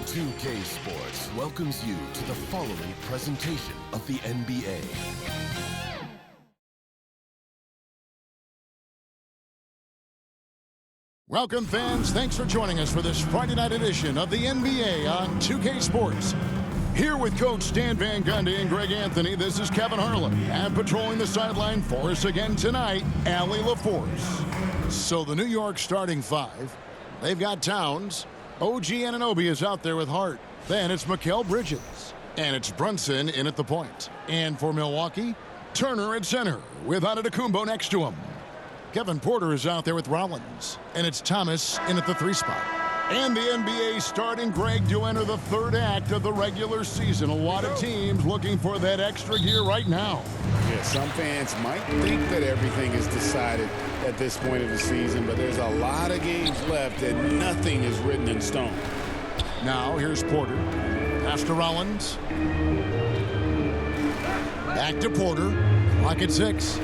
2K Sports welcomes you to the following presentation of the NBA. Welcome, fans. Thanks for joining us for this Friday night edition of the NBA on 2K Sports. Here with Coach Stan Van Gundy and Greg Anthony, this is Kevin Harlan. And patrolling the sideline for us again tonight, Allie LaForce. So the New York starting five, they've got Towns. OG Anunoby is out there with Hart. Then it's Mikal Bridges. And it's Brunson in at the point. And for Milwaukee, Turner at center with Antetokounmpo next to him. Kevin Porter is out there with Rollins. And it's Thomas in at the 3 spot. And the NBA starting, Greg, to enter the third act of the regular season. A lot of teams looking for that extra gear right now. Yeah, some fans might think that everything is decided at this point of the season, but there's a lot of games left and nothing is written in stone. Now here's Porter. Pass to Rollins. Back to Porter. Clock at 6.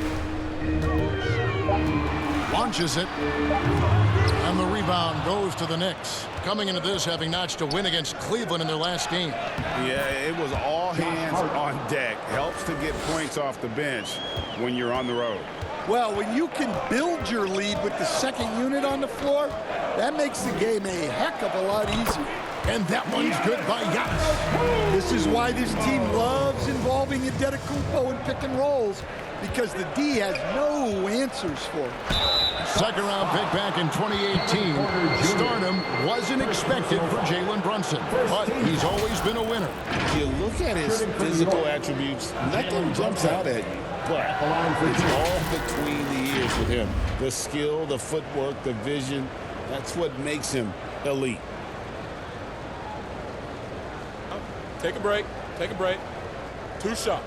Launches it. And the rebound goes to the Knicks. Coming into this, having notched a win against Cleveland in their last game. Yeah, it was all hands on deck. Helps to get points off the bench when you're on the road. Well, when you can build your lead with the second unit on the floor, that makes the game a heck of a lot easier. And that one's good by Giannis. This is why this team loves involving Antetokounmpo in pick and rolls, because the D has no answers for it. Second round pick back in 2018. Stardom wasn't expected for Jalen Brunson, but he's always been a winner. You look at his physical attributes, nothing jumps out at you. But it's all between the ears with him. The skill, the footwork, the vision, that's what makes him elite. Take a break. Take a break. 2 shots.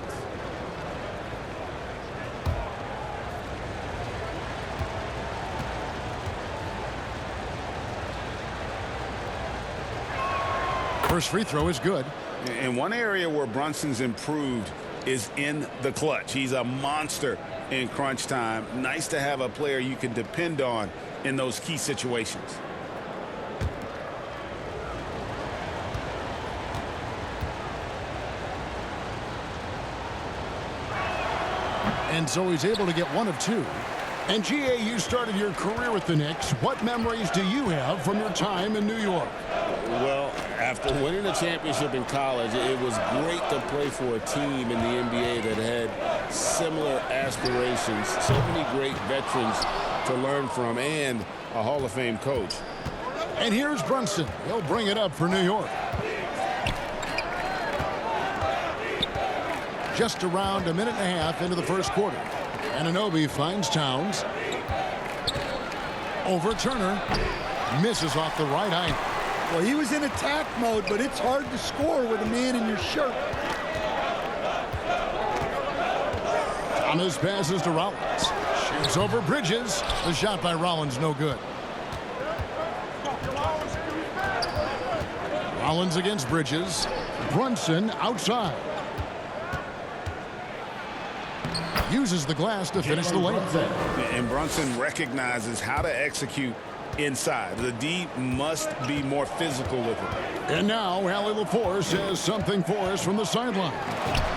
First free throw is good. And one area where Brunson's improved is in the clutch. He's a monster in crunch time. Nice to have a player you can depend on in those key situations. And so he's able to get 1 of 2. And GA, you started your career with the Knicks. What memories do you have from your time in New York? Well, after winning a championship in college, it was great to play for a team in the NBA that had similar aspirations, so many great veterans to learn from, and a Hall of Fame coach. And here's Brunson. He'll bring it up for New York. Just around a minute and a half into the first quarter. Anunoby finds Towns. Over Turner. Misses off the right eye. Well, he was in attack mode, but it's hard to score with a man in your shirt. Thomas passes to Rollins. Shoots over Bridges. The shot by Rollins, no good. Rollins against Bridges. Brunson outside. Uses the glass to finish the layup. And Brunson recognizes how to execute inside. The D must be more physical with it. And now Allie LaForce has something for us from the sideline.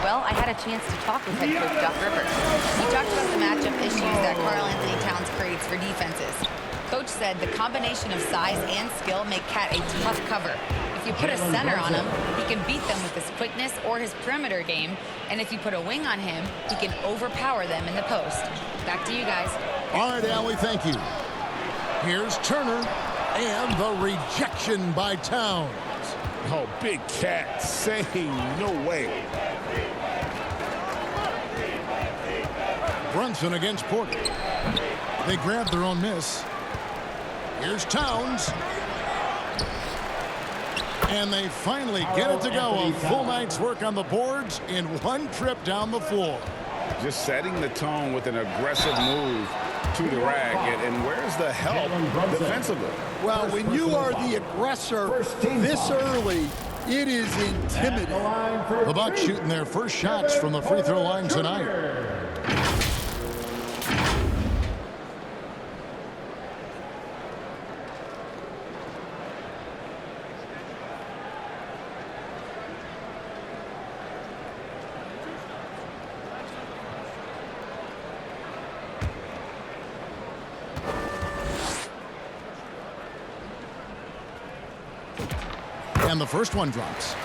Well, I had a chance to talk with head coach Doc Rivers. He talked about the matchup issues that Karl-Anthony Towns creates for defenses. Coach said the combination of size and skill make Cat a tough cover. If you put a center on him, he can beat them with his quickness or his perimeter game. And if you put a wing on him, he can overpower them in the post. Back to you guys. All right, Allie, thank you. Here's Turner and the rejection by Towns. Oh, Big Cat saying no way. Brunson against Porter. They grabbed their own miss. Here's Towns. And they finally get it to go. A full night's work on the boards in one trip down the floor. Just setting the tone with an aggressive move to the rack. And where's the help defensively? Well, when you are the aggressor this early, it is intimidating. The Bucks shooting their first shots from the free throw line tonight. And the first one drops.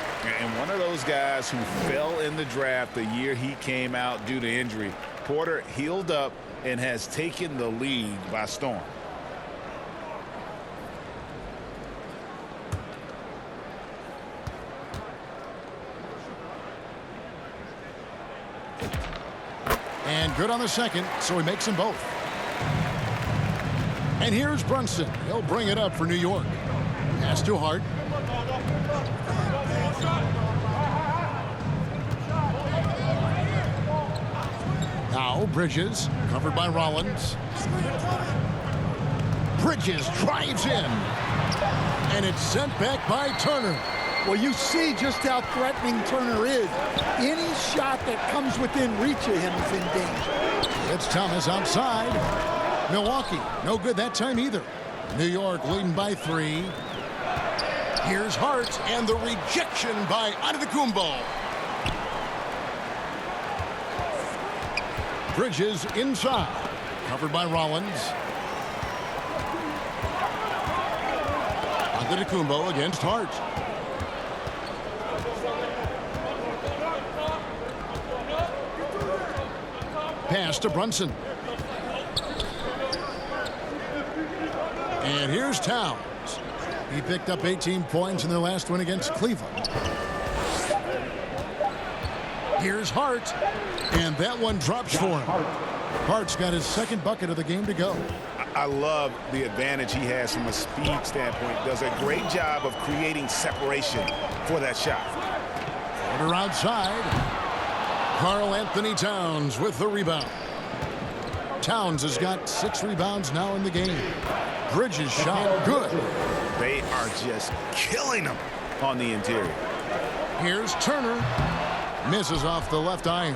And one of those guys who fell in the draft the year he came out due to injury. Porter healed up and has taken the league by storm. And good on the second, so he makes them both. And here's Brunson. He'll bring it up for New York. Pass to Hart. Now Bridges, covered by Rollins. Bridges drives in. And it's sent back by Turner. Well, you see just how threatening Turner is. Any shot that comes within reach of him is in danger. It's Thomas outside. Milwaukee, no good that time either. New York leading by 3. Here's Hart, and the rejection by Antetokounmpo. Bridges inside, covered by Rollins. Antetokounmpo against Hart. Pass to Brunson. And here's Towns. He picked up 18 points in their last win against Cleveland. Here's Hart. And that one drops for him. Hart's got his second bucket of the game to go. I love the advantage he has from a speed standpoint. Does a great job of creating separation for that shot. Porter outside. Karl Anthony Towns with the rebound. Towns has got 6 rebounds now in the game. Bridges shot good. They are just killing them on the interior. Here's Turner. Misses off the left iron.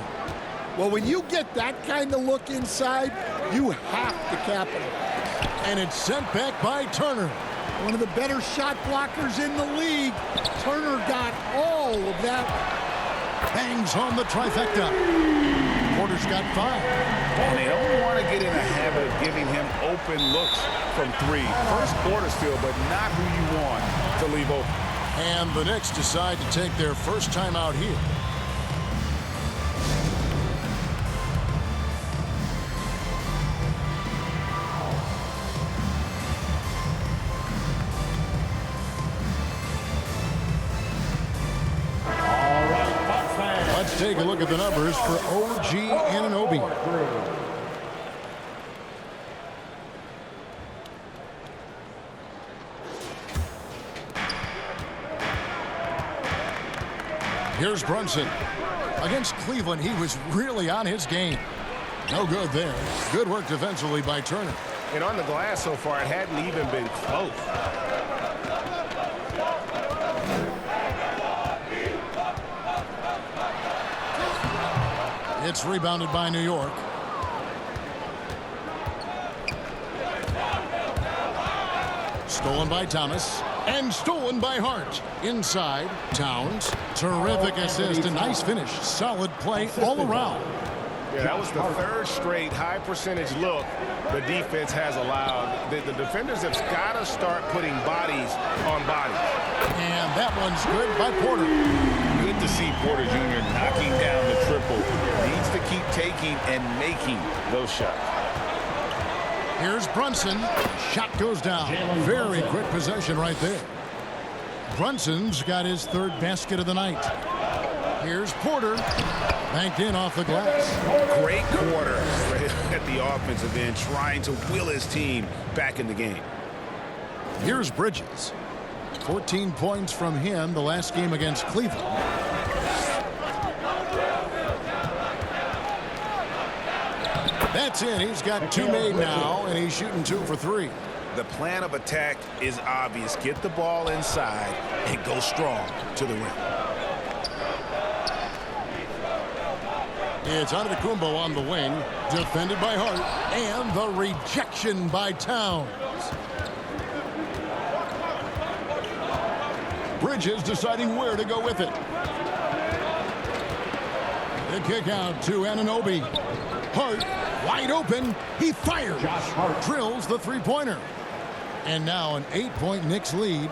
Well, when you get that kind of look inside, you have to capitalize. And it's sent back by Turner. One of the better shot blockers in the league. Turner got all of that. Bangs home the trifecta. Porter's got 5. And they don't want to get in the habit of giving him open looks from 3. First quarter still, but not who you want to leave open. And the Knicks decide to take their first time out here. Let's take a look at the numbers for OG Anunoby. Here's Brunson. Against Cleveland, he was really on his game. No good there. Good work defensively by Turner. And on the glass so far, it hadn't even been close. It's rebounded by New York. Stolen by Thomas. And stolen by Hart. Inside, Towns. Terrific assist. A nice finish. Solid play all around. Yeah, that was the 3rd straight high percentage look the defense has allowed. The defenders have got to start putting bodies on bodies. And that one's good by Porter. Good to see Porter Jr. knocking down the triple. Needs to keep taking and making those shots. Here's Brunson. Shot goes down. Very quick possession right there. Brunson's got his 3rd basket of the night. Here's Porter. Banked in off the glass. Great quarter at the offensive end, trying to will his team back in the game. Here's Bridges. 14 points from him the last game against Cleveland. That's in. He's got 2 made now, and he's shooting 2 for 3. The plan of attack is obvious. Get the ball inside and go strong to the rim. It's Antetokounmpo on the wing, defended by Hart, and the rejection by Towns. Bridges deciding where to go with it. The kick out to Anunoby. Hart wide open. He fires. Drills the 3-pointer. And now an 8-point Knicks lead.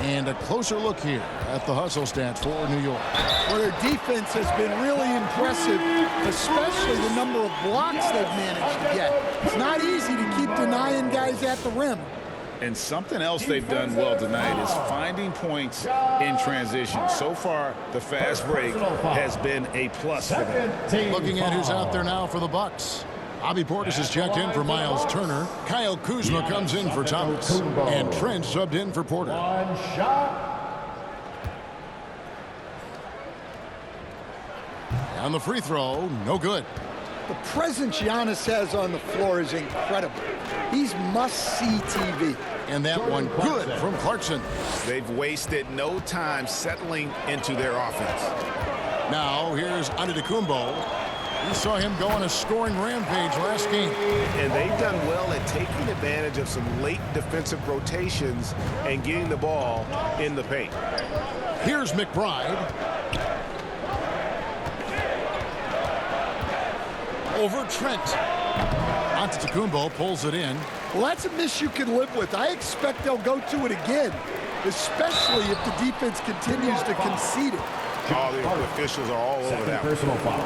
And a closer look here at the hustle stats for New York. Well, their defense has been really impressive, especially the number of blocks they've managed to get. It's not easy to keep denying guys at the rim. And something else they've done well tonight is finding points in transition. So far, the fast break has been a plus for them. Looking at who's out there now for the Bucks. Bobby Portis is checked in for Miles Turner. Kyle Kuzma comes in for Thomas. And Trent subbed in for Porter. One shot. On the free throw, no good. The presence Giannis has on the floor is incredible. He's must-see TV. And that one good from Clarkson. They've wasted no time settling into their offense. Now here's Antetokounmpo. We saw him go on a scoring rampage last game. And they've done well at taking advantage of some late defensive rotations and getting the ball in the paint. Here's McBride. Over Trent. Antetokounmpo pulls it in. Well, that's a miss you can live with. I expect they'll go to it again, especially if the defense continues to concede it. All the officials are all over that. Personal foul.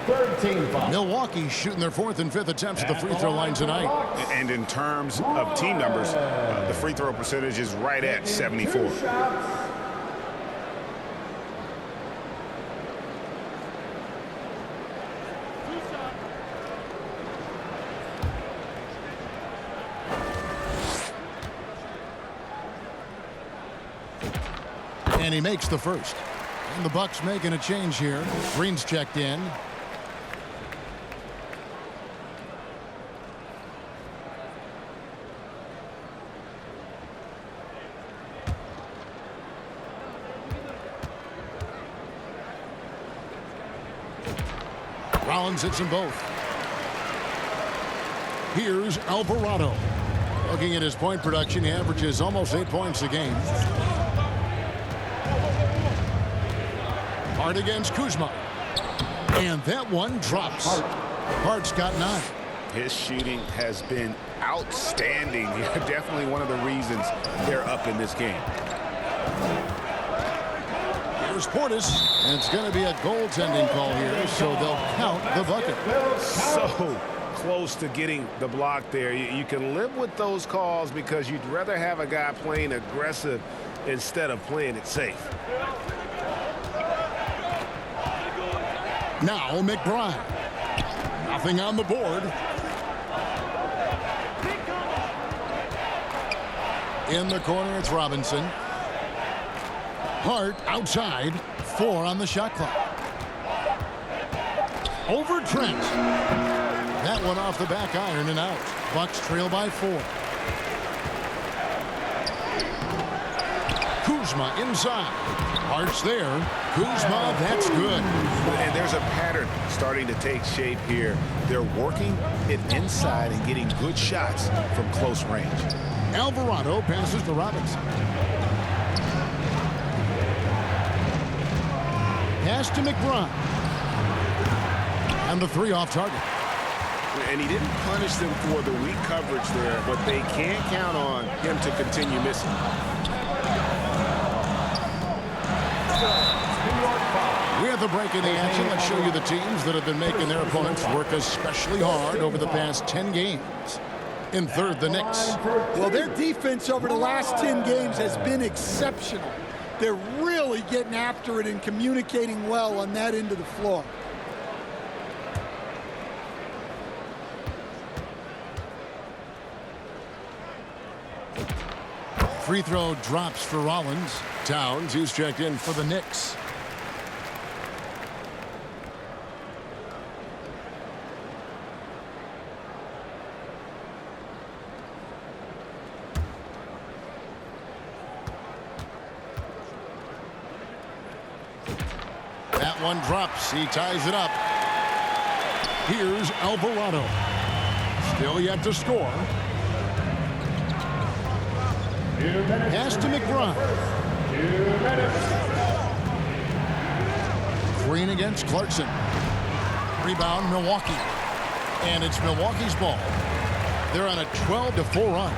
Third team foul. Milwaukee shooting their 4th and 5th attempts at the free throw line tonight. And in terms of team numbers, the free throw percentage is right at 74. And he makes the first. And the Bucks making a change here. Green's checked in. Rollins hits them both. Here's Alvarado. Looking at his point production, he averages almost 8 points a game. Hart against Kuzma. And that one drops. Hart's got 9. His shooting has been outstanding. Definitely one of the reasons they're up in this game. Here's Portis. And it's going to be a goaltending call here, so they'll count the bucket. So close to getting the block there. You can live with those calls because you'd rather have a guy playing aggressive instead of playing it safe. Now McBride. Nothing on the board. In the corner, it's Robinson. Hart outside. 4 on the shot clock. Over Trent. That one off the back iron and out. Bucks trail by 4. Kuzma inside. Hart's there. Kuzma, that's good. And there's a pattern starting to take shape here. They're working it inside and getting good shots from close range. Alvarado passes to Robinson. Pass to McBride. And the 3 off target. And he didn't punish them for the weak coverage there, but they can't count on him to continue missing. We have the break in the action. Let's show you the teams that have been making their opponents work especially hard over the past 10 games. In third, the Knicks. Well, their defense over the last 10 games has been exceptional. They're really getting after it and communicating well on that end of the floor. Free throw drops for Rollins. Towns, he's checked in for the Knicks. That one drops. He ties it up. Here's Alvarado. Still yet to score. Pass to McBride. Green against Clarkson. Rebound, Milwaukee. And it's Milwaukee's ball. They're on a 12-4 run.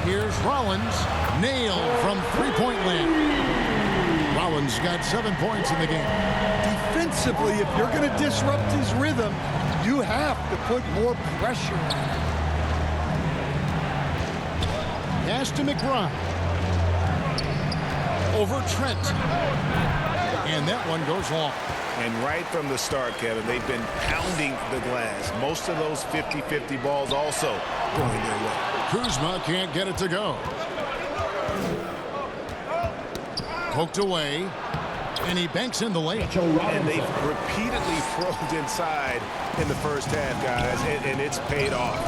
Here's Rollins. Nailed from three-point land. Rollins got 7 points in the game. Defensively, if you're going to disrupt his rhythm, you have to put more pressure on him. Pass to McBride. Over Trent. And that one goes long. And right from the start, Kevin, they've been pounding the glass. Most of those 50-50 balls also going their way. Kuzma can't get it to go. Poked away. And he banks in the lane. And they've repeatedly probed inside in the first half, guys, and it's paid off.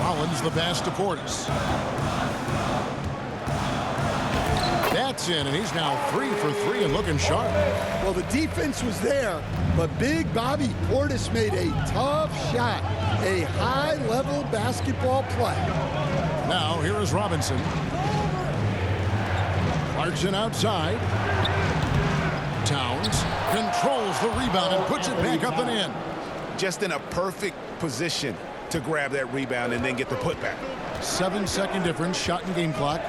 Rollins the pass to Portis. That's in, and he's now 3 for 3 and looking sharp. Well, the defense was there, but Big Bobby Portis made a tough shot. A high-level basketball play. Now, here is Robinson. Clarkson outside. Towns controls the rebound and puts it back up and in. Just in a perfect position to grab that rebound and then get the putback. 7-second difference, shot and game clock.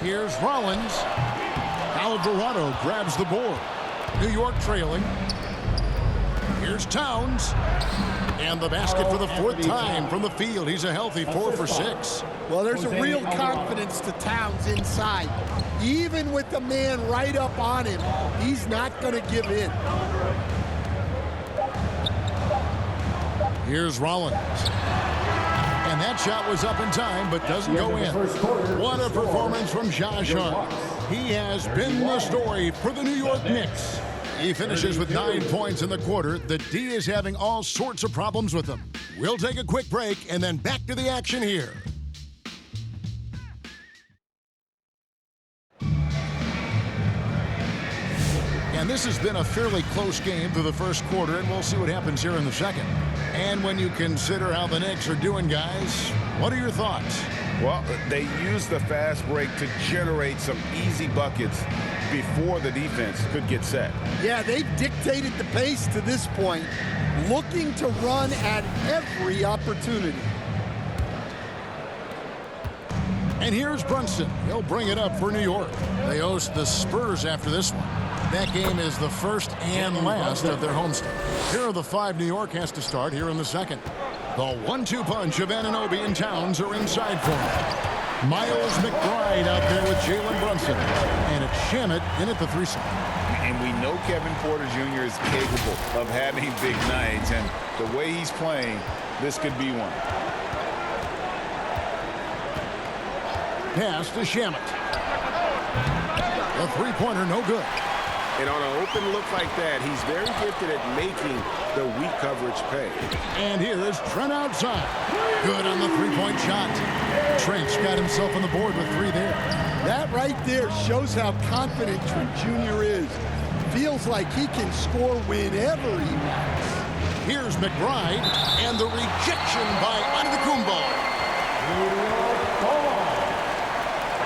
Here's Rollins. Alvarado grabs the board. New York trailing. Here's Towns. And the basket for the 4th time from the field. He's a healthy 4 for 6. Well, there's a real confidence to Towns inside. Even with the man right up on him, he's not going to give in. Here's Rollins. And that shot was up in time, but doesn't go in. What a performance from Josh Hart. He has been the story for the New York Knicks. He finishes with 9 points in the quarter. The D is having all sorts of problems with him. We'll take a quick break and then back to the action here. And this has been a fairly close game through the first quarter, and we'll see what happens here in the second. And when you consider how the Knicks are doing, guys, what are your thoughts? Well, they use the fast break to generate some easy buckets before the defense could get set. Yeah, they've dictated the pace to this point, looking to run at every opportunity. And here's Brunson. He'll bring it up for New York. They host the Spurs after this one. That game is the first and last of their homestand. Here are the 5 New York has to start here in the second. The 1-2 punch of Anunoby and Towns are inside for him. Miles McBride out there with Jalen Brunson. And it's Shamet in at the 3-side. And we know Kevin Porter Jr. is capable of having big nights. And the way he's playing, this could be one. Pass to Shamet. The three-pointer no good. And on an open look like that, he's very gifted at making the weak coverage pay. And here is Trent outside. Good on the three-point shot. Trent's got himself on the board with 3 there. That right there shows how confident Trent Jr. is. Feels like he can score whenever he wants. Here's McBride, and the rejection by Antetokounmpo.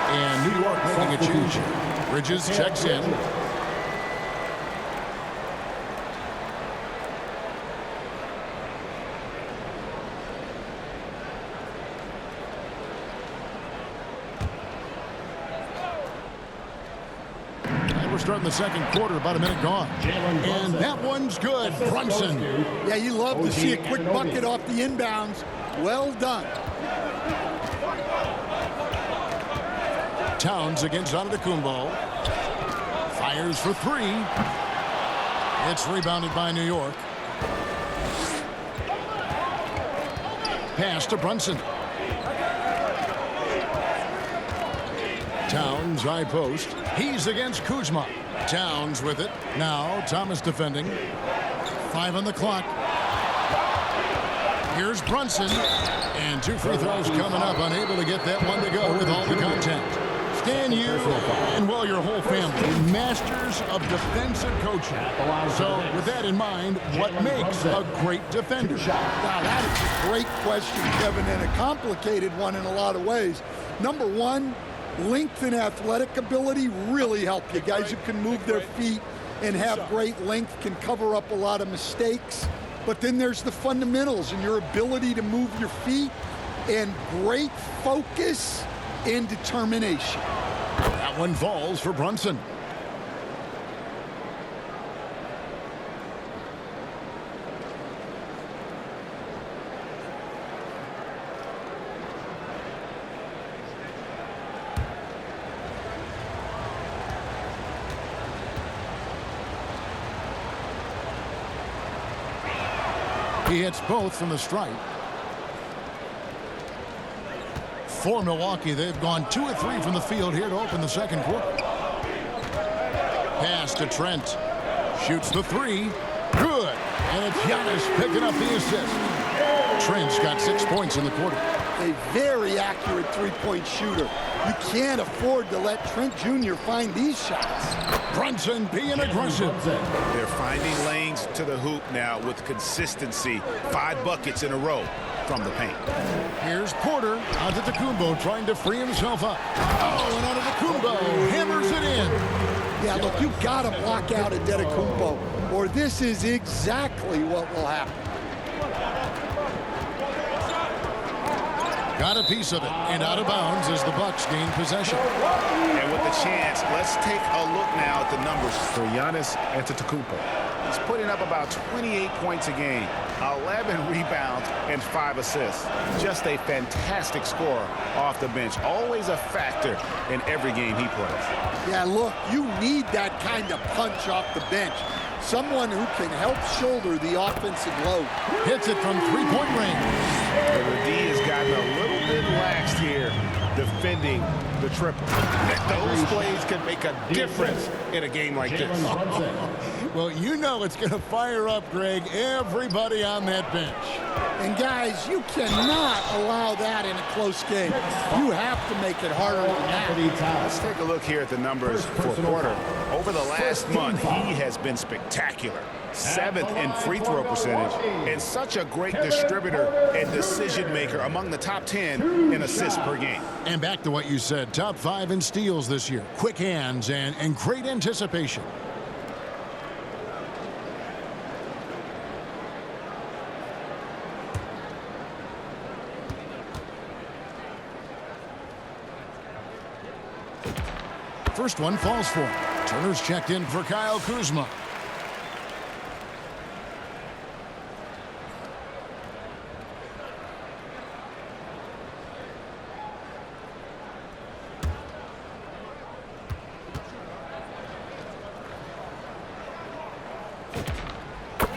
And New York making a change here. Bridges checks in. We're starting the second quarter, about a minute gone. And that one's good. Brunson. Yeah, you love to see a quick bucket off the inbounds. Well done. Towns against Antetokounmpo. Fires for 3. It's rebounded by New York. Pass to Brunson. Towns, high post. He's against Kuzma. Towns with it. Now Thomas defending. 5 on the clock. Here's Brunson. And 2 free throws coming up. Unable to get that one to go with all the contact. Stan, you and, well, your whole family, masters of defensive coaching. So with that in mind, what makes a great defender? Now, that is a great question, Kevin, and a complicated one in a lot of ways. Number one, length and athletic ability really help you. Guys who can move their feet and have great length can cover up a lot of mistakes. But then there's the fundamentals and your ability to move your feet and great focus and determination. That one falls for Brunson. He hits both from the stripe. For Milwaukee, they've gone 2 of 3 from the field here to open the second quarter. Pass to Trent. Shoots the 3. Good. And it's Giannis picking up the assist. Trent's got 6 points in the quarter. A very accurate three-point shooter. You can't afford to let Trent Jr. find these shots. Brunson being aggressive. They're finding lanes to the hoop now with consistency. 5 buckets in a row from the paint. Here's Porter. Antetokounmpo trying to free himself up. Oh, and Antetokounmpo hammers it in. Yeah, look, you got to block out Antetokounmpo, or this is exactly what will happen. Got a piece of it, and out of bounds as the Bucks gain possession. And with the chance, let's take a look now at the numbers for Giannis Antetokounmpo. He's putting up about 28 points a game, 11 rebounds, and 5 assists. Just a fantastic scorer off the bench. Always a factor in every game he plays. Yeah, look, you need that kind of punch off the bench. Someone who can help shoulder the offensive load. Hits it from three-point range. The D has gotten a little bit laxed here defending the triple. Those plays can make a difference in a game like this. Well, you know it's going to fire up, Greg, everybody on that bench. And guys, you cannot allow that in a close game. You have to make it harder than that. Let's take a look here at the numbers for Porter. Over the last month, he has been spectacular. 7th in free throw percentage and such a great distributor and decision maker, among the top 10 in assists per game. And back to what you said, top 5 in steals this year. Quick hands and great anticipation. First one falls for him. Turner's checked in for Kyle Kuzma.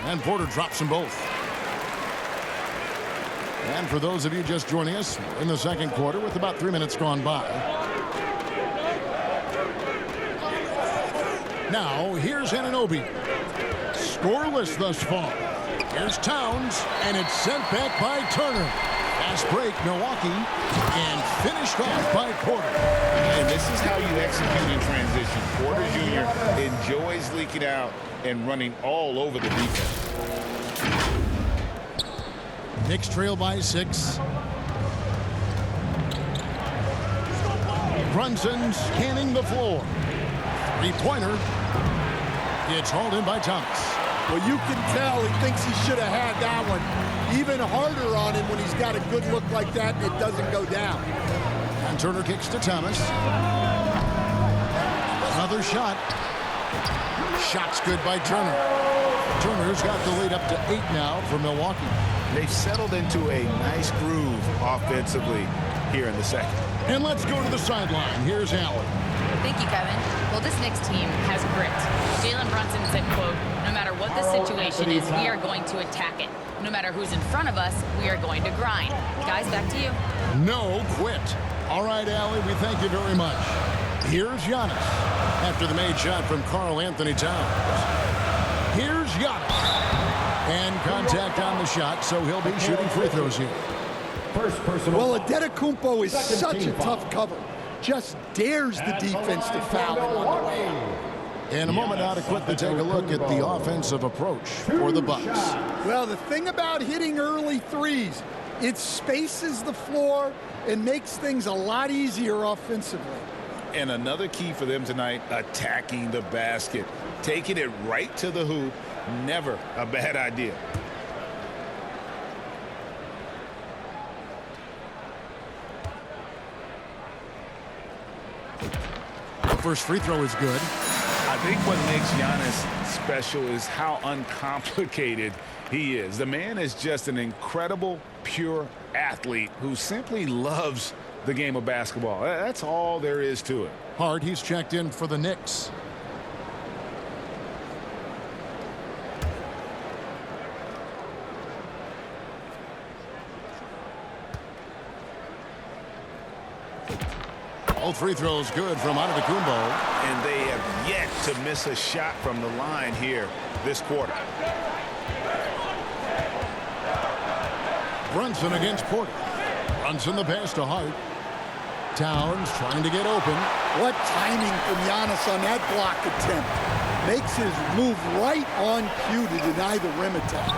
And Porter drops them both. And for those of you just joining us, in the second quarter with about 3 minutes gone by. Now, here's Anunoby. Scoreless thus far. Here's Towns, and it's sent back by Turner. Fast break, Milwaukee, and finished off by Porter. And this is how you execute in transition. Porter Jr. enjoys leaking out and running all over the defense. Knicks trail by 6. Brunson scanning the floor. Three-pointer. It's hauled in by Thomas. Well, you can tell he thinks he should have had that one. Even harder on him when he's got a good look like that and it doesn't go down. And Turner kicks to Thomas. Another shot. Shot's good by Turner. Turner's got the lead up to 8 now for Milwaukee. They've settled into a nice groove offensively here in the second. And let's go to the sideline. Here's Allen. Thank you, Kevin. Well, this Knicks team has grit. Jalen Brunson said, quote, "No matter what the situation is, we are going to attack it. No matter who's in front of us, we are going to grind." Guys, back to you. No quit. All right, Allie, we thank you very much. Here's Giannis after the made shot from Karl Anthony Towns. Here's Giannis. And contact on the shot, so he'll be shooting free throws here. Well, Antetokounmpo is such a tough cover. Just dares the defense to foul him on the way. In a moment now to quickly take a look at the offensive approach for the Bucks. Well, the thing about hitting early threes, it spaces the floor and makes things a lot easier offensively. And another key for them tonight, attacking the basket. Taking it right to the hoop, never a bad idea. first free throw is good. I think what makes Giannis special is how uncomplicated he is. The man is just an incredible, pure athlete who simply loves the game of basketball. That's all there is to it. Hart, he's checked in for the Knicks. All free throws good from Antetokounmpo. And they have yet to miss a shot from the line here this quarter. Brunson against Porter. Brunson the pass to Hart. Towns trying to get open. What timing from Giannis on that block attempt. Makes his move right on cue to deny the rim attack.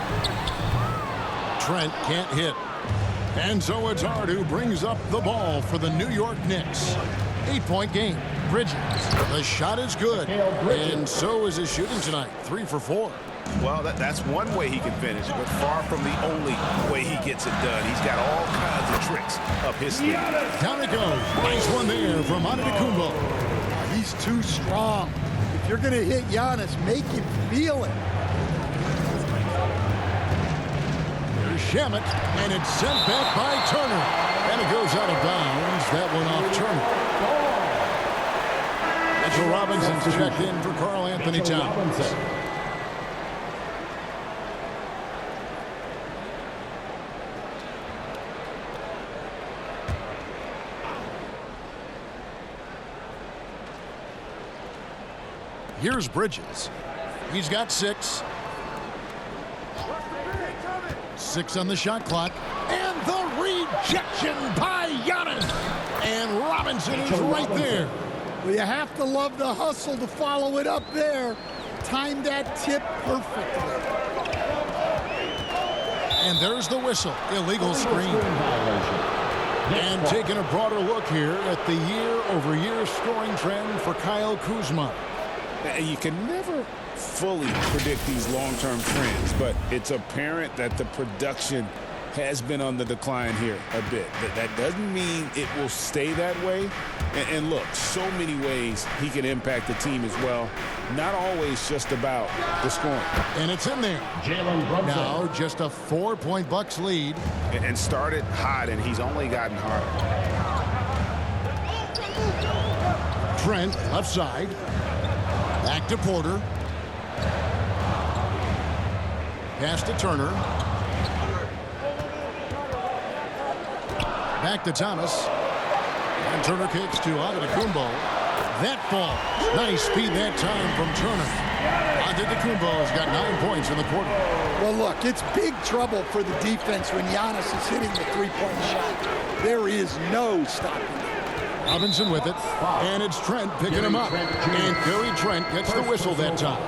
Trent can't hit. And so it's Hart who brings up the ball for the New York Knicks. 8-point game. Bridges. The shot is good. And so is his shooting tonight. 3 for 4. Well, that's one way he can finish, but far from the only way he gets it done. He's got all kinds of tricks up his sleeve. Down it goes. Nice one there from Antetokounmpo. He's too strong. If you're going to hit Giannis, make him feel it. Shamet, and it's sent back by Turner. And it goes out of bounds. That one off Turner. Mitchell Robinson's checked in for Karl Anthony Towns. Here's Bridges. He's got 6. 6 on the shot clock. And the rejection by Giannis. And Robinson is right there. Well, you have to love the hustle to follow it up there. Timed that tip perfectly. And there's the whistle. Illegal screen. And taking a broader look here at the year-over-year scoring trend for Kyle Kuzma. You can never fully predict these long-term trends, but it's apparent that the production has been on the decline here a bit. That doesn't mean it will stay that way. And look, so many ways he can impact the team as well. Not always just about the scoring. And it's in there. Now just a 4-point Bucks lead. And started hot, and he's only gotten harder. Trent left side. Back to Porter. Pass to Turner. Back to Thomas. And Turner kicks to Antetokounmpo. That ball. Nice speed that time from Turner. Antetokounmpo has got 9 points in the quarter. Well, look, it's big trouble for the defense when Giannis is hitting the three-point shot. There is no stopping it. Robinson with it. And it's Trent picking him up. And Gary Trent gets the whistle that time.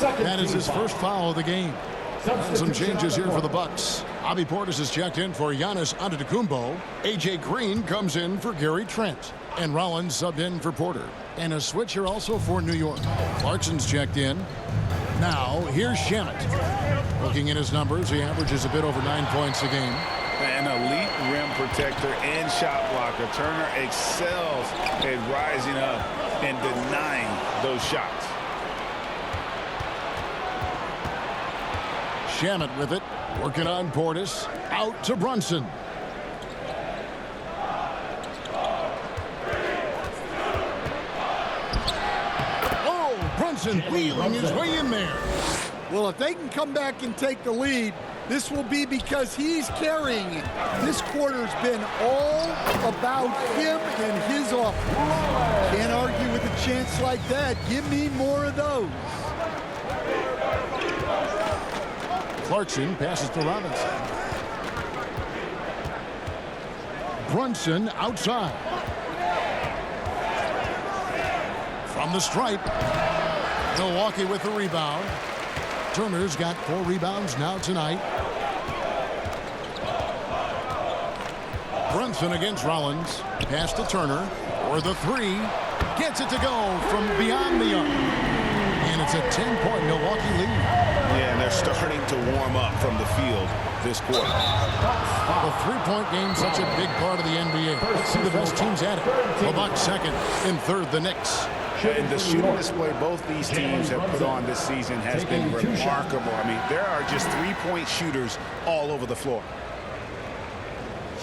That is his first foul of the game. Some changes here for the Bucks. Bobby Portis is checked in for Giannis Antetokounmpo. A.J. Green comes in for Gary Trent. And Rollins subbed in for Porter. And a switch here also for New York. Clarkson's checked in. Now, here's Shamet. Looking at his numbers, he averages a bit over 9 points a game. An elite rim protector and shot blocker. Turner excels at rising up and denying those shots. Shamet with it. Working on Portis. Out to Brunson. Oh, Brunson wheeling his way in there. Well, if they can come back and take the lead, this will be because he's carrying it. This quarter's been all about him and his offense. Can't argue with a chance like that. Give me more of those. Clarkson passes to Robinson. Brunson outside. From the stripe. Milwaukee with the rebound. Turner's got 4 rebounds now tonight. Brunson against Rollins. Pass to Turner. For the 3. Gets it to go from beyond the arc. And it's a 10-point Milwaukee lead. Yeah, and they're starting to warm up from the field this quarter. The three-point game such a big part of the NBA. Let's see the best teams at it. The Bucks second. In third, the Knicks. And the shooting display both these teams have put on this season has been remarkable. I mean, there are just three-point shooters all over the floor.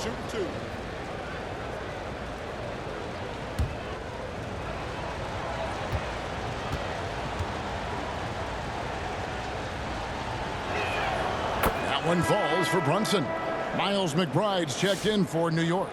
Shoot two. That one falls for Brunson. Miles McBride's checked in for New York.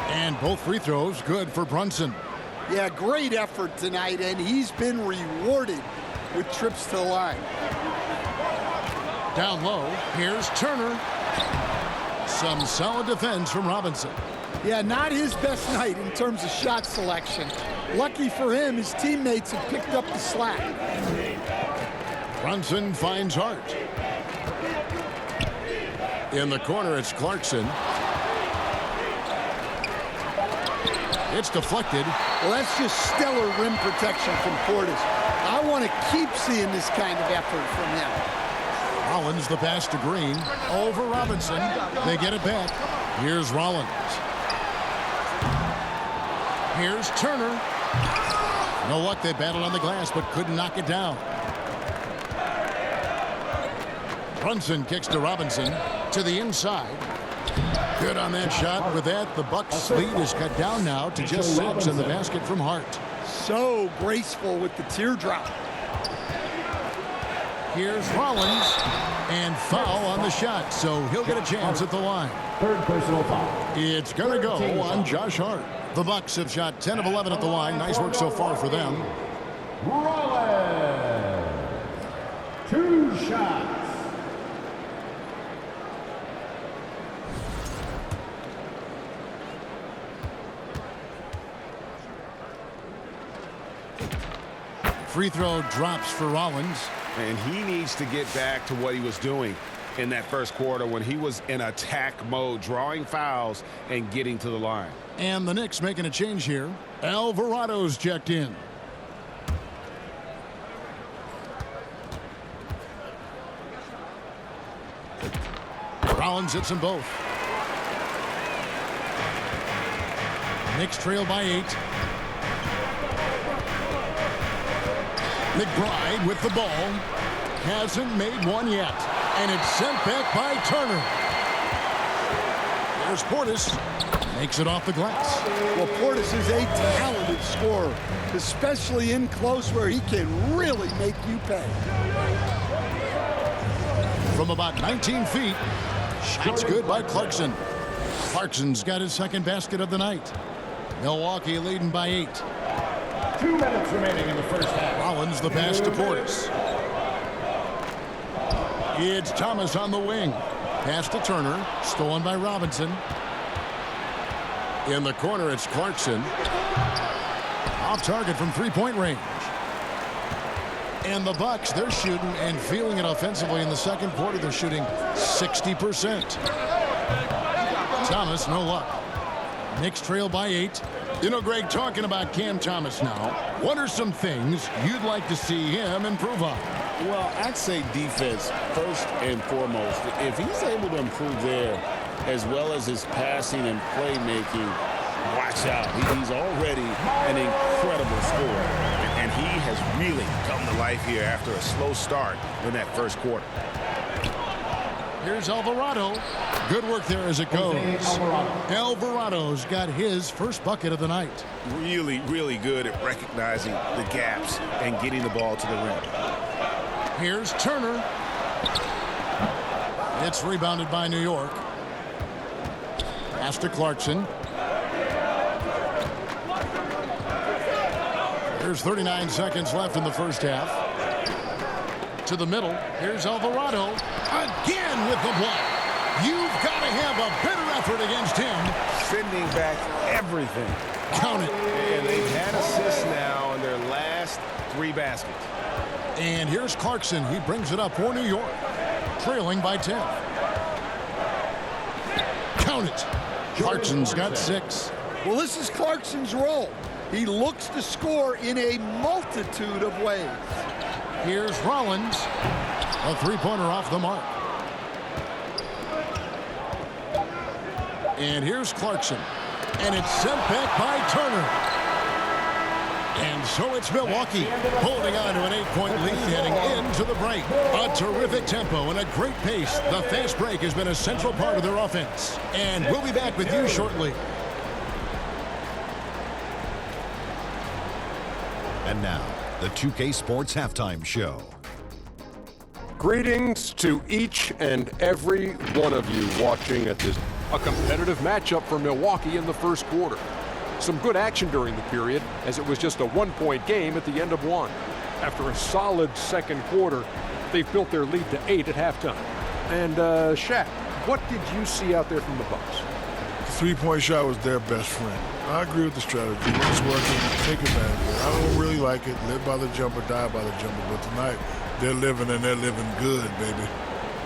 And both free throws good for Brunson. Yeah, great effort tonight, and he's been rewarded with trips to the line. Down low, here's Turner. Some solid defense from Robinson. Yeah, not his best night in terms of shot selection. Lucky for him, his teammates have picked up the slack. Brunson finds Hart. In the corner, it's Clarkson. It's deflected. Well, that's just stellar rim protection from Portis. I want to keep seeing this kind of effort from him. Rollins the pass to Green. Over Robinson. They get it back. Here's Rollins. Here's Turner. No luck. They battled on the glass but couldn't knock it down. Brunson kicks to Robinson. To the inside. Good on that shot. With that, the Bucks lead is cut down now to just 6 in the basket from Hart. So graceful with the teardrop. Here's Rollins. And foul on the shot, so he'll get a chance at the line. Third personal foul. It's going to go on Josh Hart. The Bucks have shot 10 of 11 at the line. Nice work so far for them. Rollins. 2 shots. Free throw drops for Rollins. And he needs to get back to what he was doing in that first quarter when he was in attack mode, drawing fouls and getting to the line. And the Knicks making a change here. Alvarado's checked in. Rollins hits them both. Knicks trail by 8. McBride with the ball. Hasn't made one yet. And it's sent back by Turner. There's Portis. Makes it off the glass. Well, Portis is a talented scorer, especially in close where he can really make you pay. From about 19 feet. Shots good by Clarkson. Clarkson's got his second basket of the night. Milwaukee leading by 8. 2 minutes remaining in the first half. Rollins the pass to Portis. It's Thomas on the wing. Pass to Turner. Stolen by Robinson. In the corner, it's Clarkson. Off target from three-point range. And the Bucks, they're shooting and feeling it offensively in the second quarter. They're shooting 60%. Thomas, no luck. Knicks trail by 8. You know, Greg, talking about Cam Thomas now, what are some things you'd like to see him improve on? Well, I'd say defense first and foremost. If he's able to improve there, as well as his passing and playmaking, watch out. He's already an incredible scorer. And he has really come to life here after a slow start in that first quarter. Here's Alvarado. Good work there as it goes. Alvarado's got his first bucket of the night. Really, really good at recognizing the gaps and getting the ball to the rim. Here's Turner. It's rebounded by New York. Pass to Clarkson. There's 39 seconds left in the first half. To the middle. Here's Alvarado. Again with the block. You've got to have a better effort against him. Sending back everything. Count it. And they've had assists now in their last 3 baskets. And here's Clarkson. He brings it up for New York, trailing by 10. Count it. Clarkson's got 6. Well, this is Clarkson's role. He looks to score in a multitude of ways. Here's Rollins. A three-pointer off the mark. And here's Clarkson. And it's sent back by Turner. And so it's Milwaukee holding on to an 8-point lead heading into the break. A terrific tempo and a great pace. The fast break has been a central part of their offense. And we'll be back with you shortly. And now, the 2K Sports Halftime Show. Greetings to each and every one of you watching at this. A competitive matchup for Milwaukee in the first quarter. Some good action during the period, as it was just a 1-point game at the end of one. After a solid second quarter, they've built their lead to 8 at halftime. And Shaq, what did you see out there from the Bucks? The three-point shot was their best friend. I agree with the strategy. It's working. Take advantage of it. I don't really like it. Live by the jumper, die by the jumper. But tonight, they're living, and they're living good, baby.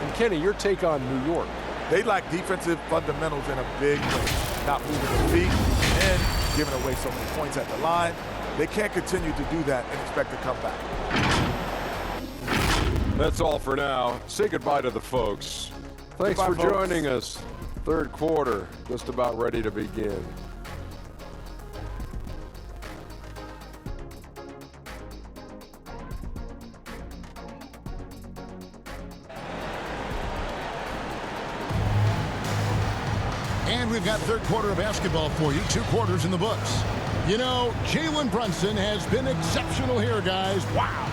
And Kenny, your take on New York? They lack defensive fundamentals in a big way. Not moving their feet and giving away so many points at the line. They can't continue to do that and expect to come back. That's all for now. Say goodbye to the folks. Thanks for joining us. Third quarter, just about ready to begin. And we've got third quarter of basketball for you. 2 quarters in the books. You know, Jalen Brunson has been exceptional here, guys. Wow.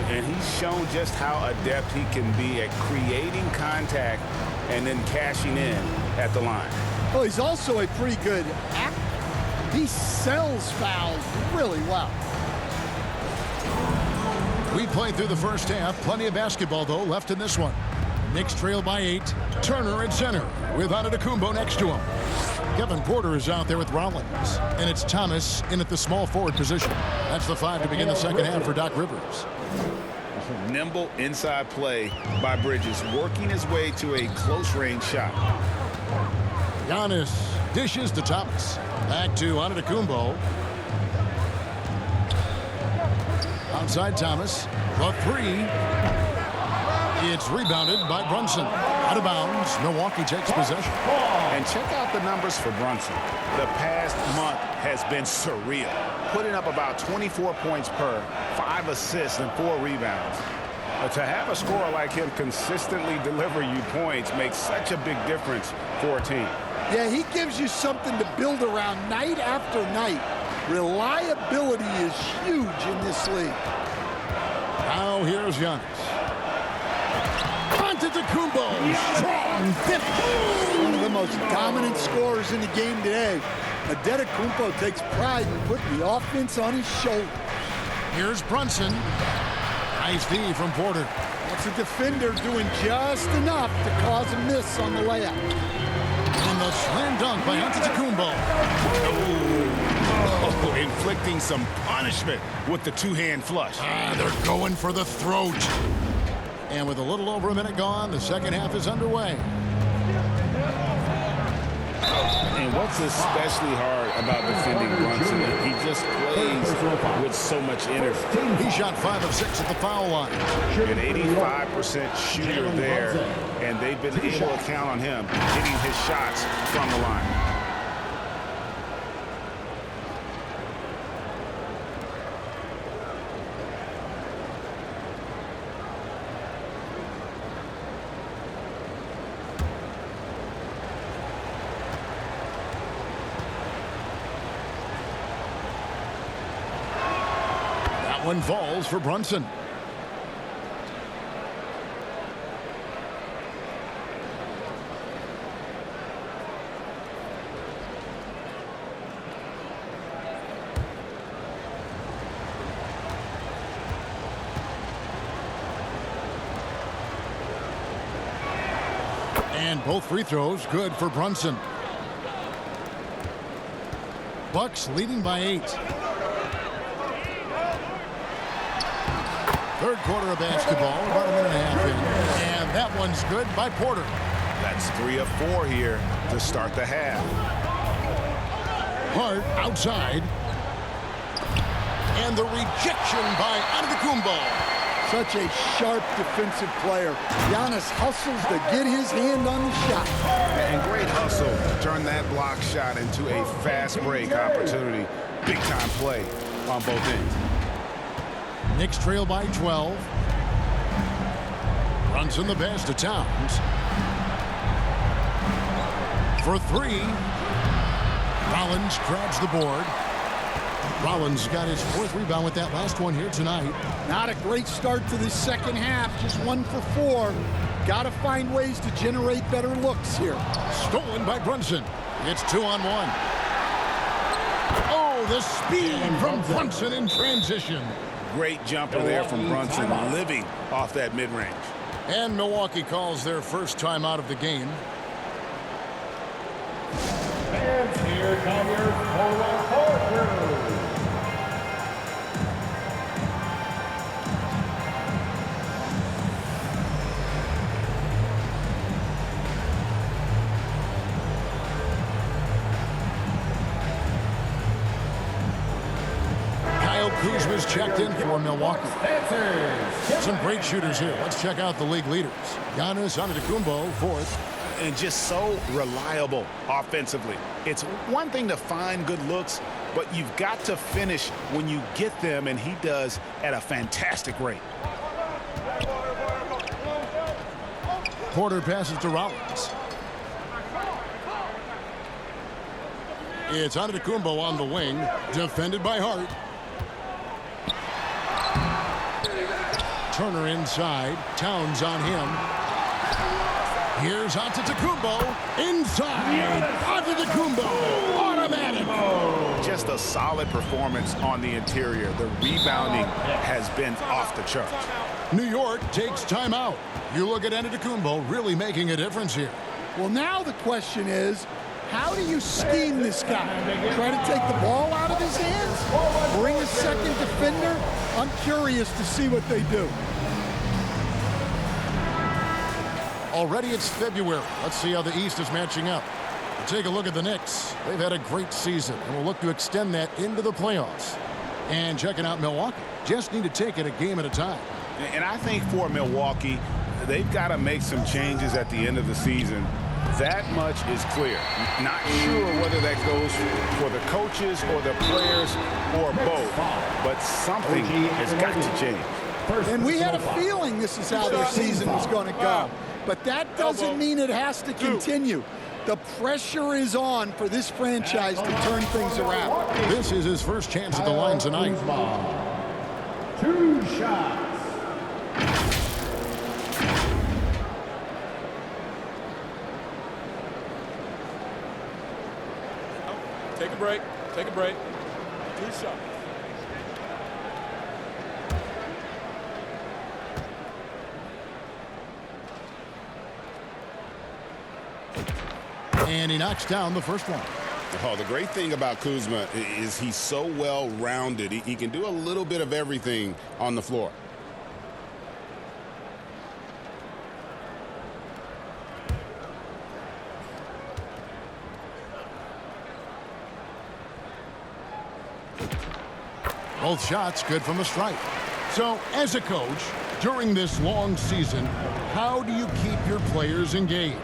And he's shown just how adept he can be at creating contact and then cashing in at the line. Well, he's also a pretty good actor. He sells fouls really well. We played through the first half. Plenty of basketball, though, left in this one. Knicks trail by 8. Turner at center with Antetokounmpo next to him. Kevin Porter is out there with Rollins. And it's Thomas in at the small forward position. That's the 5 to begin the second half for Doc Rivers. Nimble inside play by Bridges, working his way to a close-range shot. Giannis dishes to Thomas. Back to Antetokounmpo. Outside Thomas. The 3. It's rebounded by Brunson. Out of bounds. Milwaukee takes possession. And check out the numbers for Brunson. The past month has been surreal. Putting up about 24 points per, 5 assists, and 4 rebounds. But to have a scorer like him consistently deliver you points makes such a big difference for a team. Yeah, he gives you something to build around night after night. Reliability is huge in this league. Now here's Giannis. Antetokounmpo, strong, one of the most dominant scorers in the game today. Antetokounmpo takes pride in putting the offense on his shoulder. Here's Brunson. Nice D from Porter. That's a defender doing just enough to cause a miss on the layup. And the slam dunk by Antetokounmpo. Oh, inflicting some punishment with the two-hand flush. They're going for the throat. And with a little over a minute gone, the second half is underway. And what's especially hard about defending Brunson, he just plays with so much energy. He shot 5 of 6 at the foul line. An 85% shooter there, and they've been able to count on him hitting his shots from the line. One falls for Brunson. And both free throws good for Brunson. Bucks leading by 8. Third quarter of basketball, about a minute and a half in. And that one's good by Porter. That's 3 of 4 here to start the half. Hart outside. And the rejection by Antetokounmpo. Such a sharp defensive player. Giannis hustles to get his hand on the shot. And great hustle to turn that block shot into a fast break opportunity. Big time play on both ends. Knicks trail by 12. Runs in the pass to Towns. For 3. Rollins grabs the board. Rollins got his 4th rebound with that last one here tonight. Not a great start to the second half. Just 1 for 4. Got to find ways to generate better looks here. Stolen by Brunson. It's 2-on-1. Oh, the speed from Brunson in transition. Great jumper there from Brunson, living off that mid-range. And Milwaukee calls their first time out of the game. And here come your forward court crew. Kuzma's checked in for Milwaukee. Some great shooters here. Let's check out the league leaders. Giannis Antetokounmpo, 4th. And just so reliable offensively. It's one thing to find good looks, but you've got to finish when you get them, and he does at a fantastic rate. Porter passes to Rollins. It's Antetokounmpo on the wing, defended by Hart. Turner inside. Towns on him. Here's Antetokounmpo inside. Antetokounmpo, automatic. Just a solid performance on the interior. The rebounding has been off the charts. New York takes timeout. You look at Antetokounmpo really making a difference here. Well, now the question is, how do you scheme this guy? Try to take the ball out of his hands? Bring a second defender? I'm curious to see what they do. Already it's February. Let's see how the East is matching up. Take a look at the Knicks. They've had a great season and will look to extend that into the playoffs. And checking out Milwaukee. Just need to take it a game at a time. And I think for Milwaukee, they've got to make some changes at the end of the season. That much is clear. Not sure whether that goes for the coaches or the players or both, but something has got to change. And we had a feeling this is how their season was going to go. But that doesn't mean it has to continue. The pressure is on for this franchise to turn things around. This is his first chance at the line tonight. 2 shots. Take a break. Take a break. 2 shots. And he knocks down the first one. Oh, the great thing about Kuzma is he's so well-rounded. He can do a little bit of everything on the floor. Both shots good from the stripe. So, as a coach, during this long season, how do you keep your players engaged?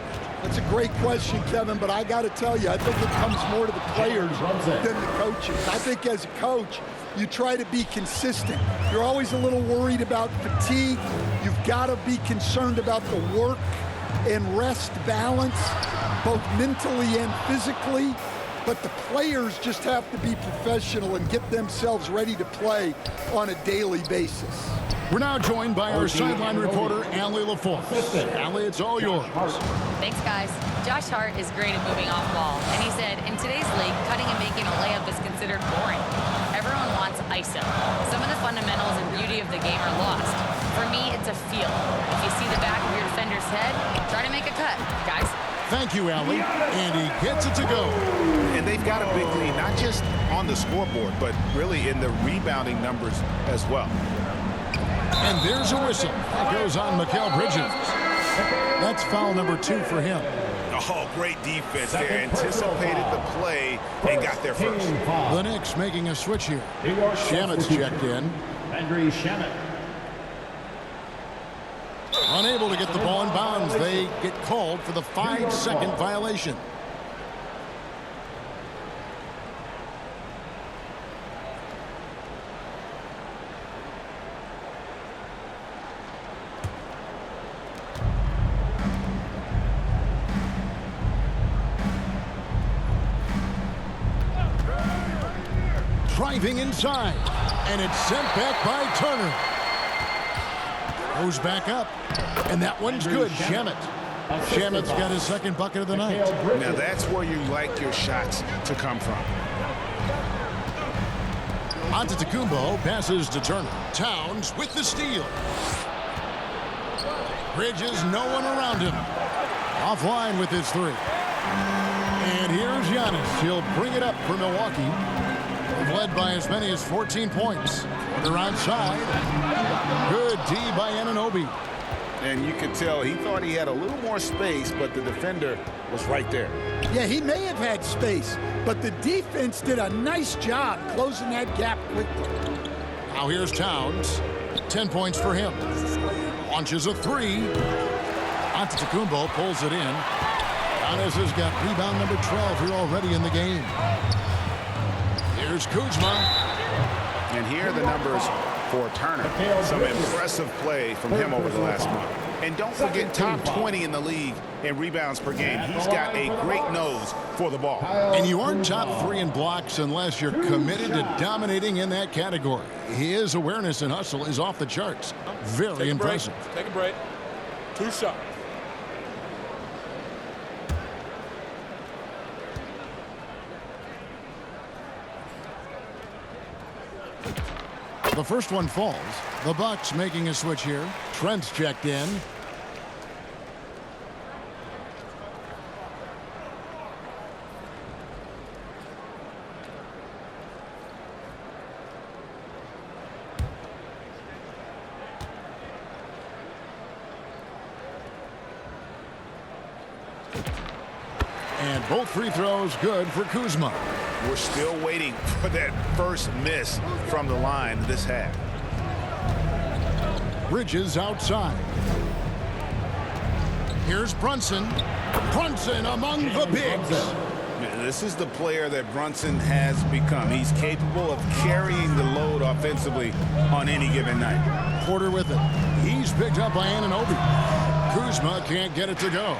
That's a great question, Kevin, but I got to tell you, I think it comes more to the players than the coaches. I think as a coach, you try to be consistent. You're always a little worried about fatigue. You've got to be concerned about the work and rest balance, both mentally and physically. But the players just have to be professional and get themselves ready to play on a daily basis. We're now joined by our sideline reporter, Allie LaForce. Allie, it's all yours. Thanks, guys. Josh Hart is great at moving off ball, and he said, in today's league, cutting and making a layup is considered boring. Everyone wants ISO. Some of the fundamentals and beauty of the game are lost. For me, it's a feel. If you see the back of your defender's head, try to make a cut, guys. Thank you, Allie. And he gets it to go. And they've got a big lead, not just on the scoreboard, but really in the rebounding numbers as well. And there's a whistle. That goes on Mikal Bridges. That's foul number 2 for him. Oh, great defense there. Anticipated the play and got there first. The Knicks making a switch here. Shamet's checked in. Landry Shamet. Unable to get the ball in bounds. They get called for the 5-second violation. Driving inside, and it's sent back by Turner. Goes back up, and that one's good. Shamet. Shamet's got his second bucket of the night. Now that's where you like your shots to come from. Antetokounmpo passes to Turner. Towns with the steal. Bridges, no one around him. Offline with his 3. And here's Giannis. He'll bring it up for Milwaukee. They've led by as many as 14 points. They're outside. Good D by Anunoby. And you could tell he thought he had a little more space, but the defender was right there. Yeah, he may have had space, but the defense did a nice job closing that gap quickly. Now here's Towns. 10 points for him. Launches a 3. Antetokounmpo pulls it in. Giannis has got rebound number 12 here already in the game. Here's Kuzma. And here are the numbers for Turner. Some impressive play from him over the last month. And don't forget, top 20 in the league in rebounds per game. He's got a great nose for the ball. And you aren't top 3 in blocks unless you're committed to dominating in that category. His awareness and hustle is off the charts. Very impressive. Take a break. 2 shots. The first one falls. The Bucks making a switch here. Trent's checked in. And both free throws good for Kuzma. We're still waiting for that first miss from the line this half. Bridges outside. Here's Brunson. Brunson among the bigs. This is the player that Brunson has become. He's capable of carrying the load offensively on any given night. Porter with it. He's picked up by Anunoby. Kuzma can't get it to go.